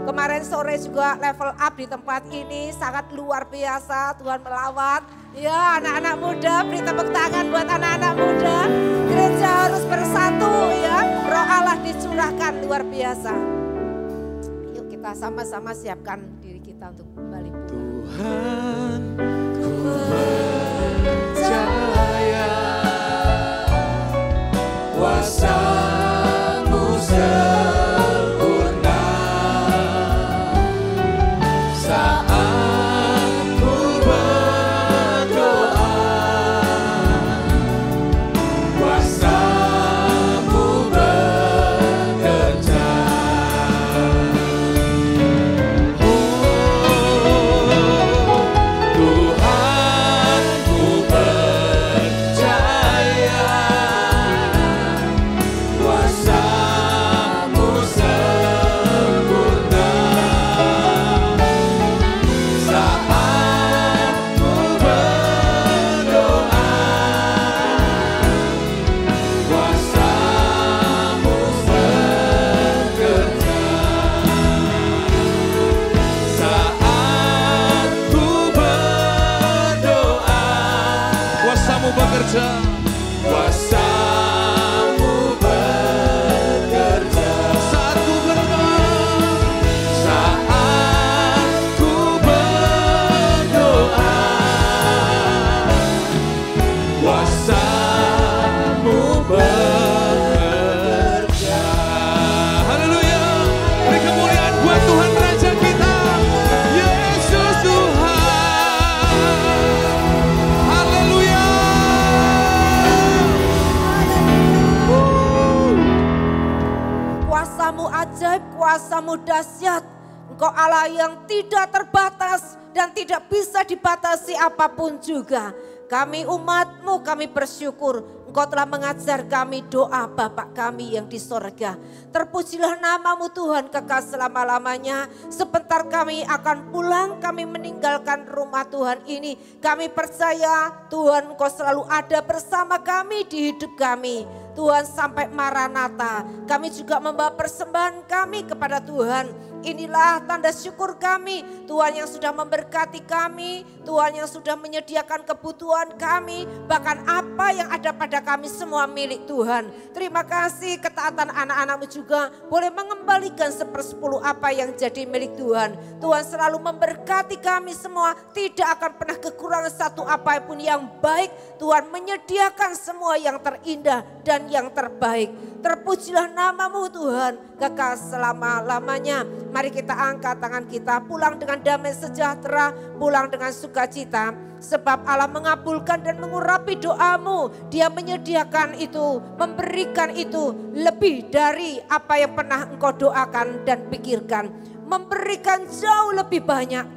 Kemarin sore juga level up di tempat ini. Sangat luar biasa. Tuhan melawat. Ya anak-anak muda beri tepuk tangan buat anak-anak muda. Gereja harus bersatu ya. Roh Allah dicurahkan luar biasa. Yuk kita sama-sama siapkan diri kita untuk kembali. Tuhan ku percaya kuasa-Mu sempurna saat ku berdoa, kuasa-Mu bekerja. Kuasa-Mu bekerja saat ku berdoa, kuasa-Mu bekerja. Haleluya, beri kemuliaan buat Tuhan Raja kita, Yesus Tuhan. Haleluya. Kuasa-Mu ajaib, kuasa-Mu dahsyat. Engkau Allah yang tidak terbatas dan tidak bisa dibatasi apapun juga. Kami umat-Mu, kami bersyukur Engkau telah mengajar kami doa Bapa kami yang di sorga. Terpujilah nama-Mu Tuhan kekal selama-lamanya. Sebentar kami akan pulang, kami meninggalkan rumah Tuhan ini. Kami percaya Tuhan Engkau selalu ada bersama kami di hidup kami. Tuhan sampai Maranatha, kami juga membawa persembahan kami kepada Tuhan. Inilah tanda syukur kami, Tuhan yang sudah memberkati kami, Tuhan yang sudah menyediakan kebutuhan kami, bahkan apa yang ada pada kami semua milik Tuhan. Terima kasih ketaatan anak-anak-Mu juga boleh mengembalikan 1/10 apa yang jadi milik Tuhan. Tuhan selalu memberkati kami semua, tidak akan pernah kekurangan satu apapun yang baik. Tuhan menyediakan semua yang terindah dan yang terbaik. Terpujilah nama-Mu Tuhan kekal selama-lamanya. Mari kita angkat tangan kita, pulang dengan damai sejahtera, pulang dengan sukacita. Sebab Allah mengabulkan dan mengurapi doamu. Dia menyediakan itu, memberikan itu lebih dari apa yang pernah engkau doakan dan pikirkan. Memberikan jauh lebih banyak,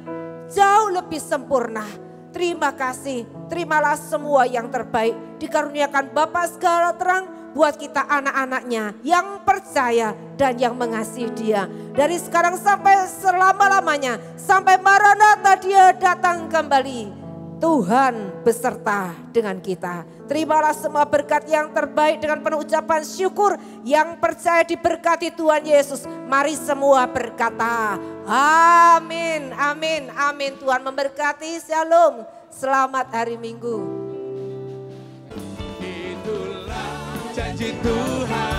jauh lebih sempurna. Terima kasih, terimalah semua yang terbaik. Dikaruniakan Bapa segala terang buat kita anak-anaknya yang percaya dan yang mengasihi Dia. Dari sekarang sampai selama-lamanya, sampai Maranatha Dia datang kembali. Tuhan beserta dengan kita. Terimalah semua berkat yang terbaik dengan penuh ucapan syukur. Yang percaya diberkati Tuhan Yesus. Mari semua berkata amin, amin, amin. Tuhan memberkati, shalom. Selamat hari Minggu. Itulah janji Tuhan.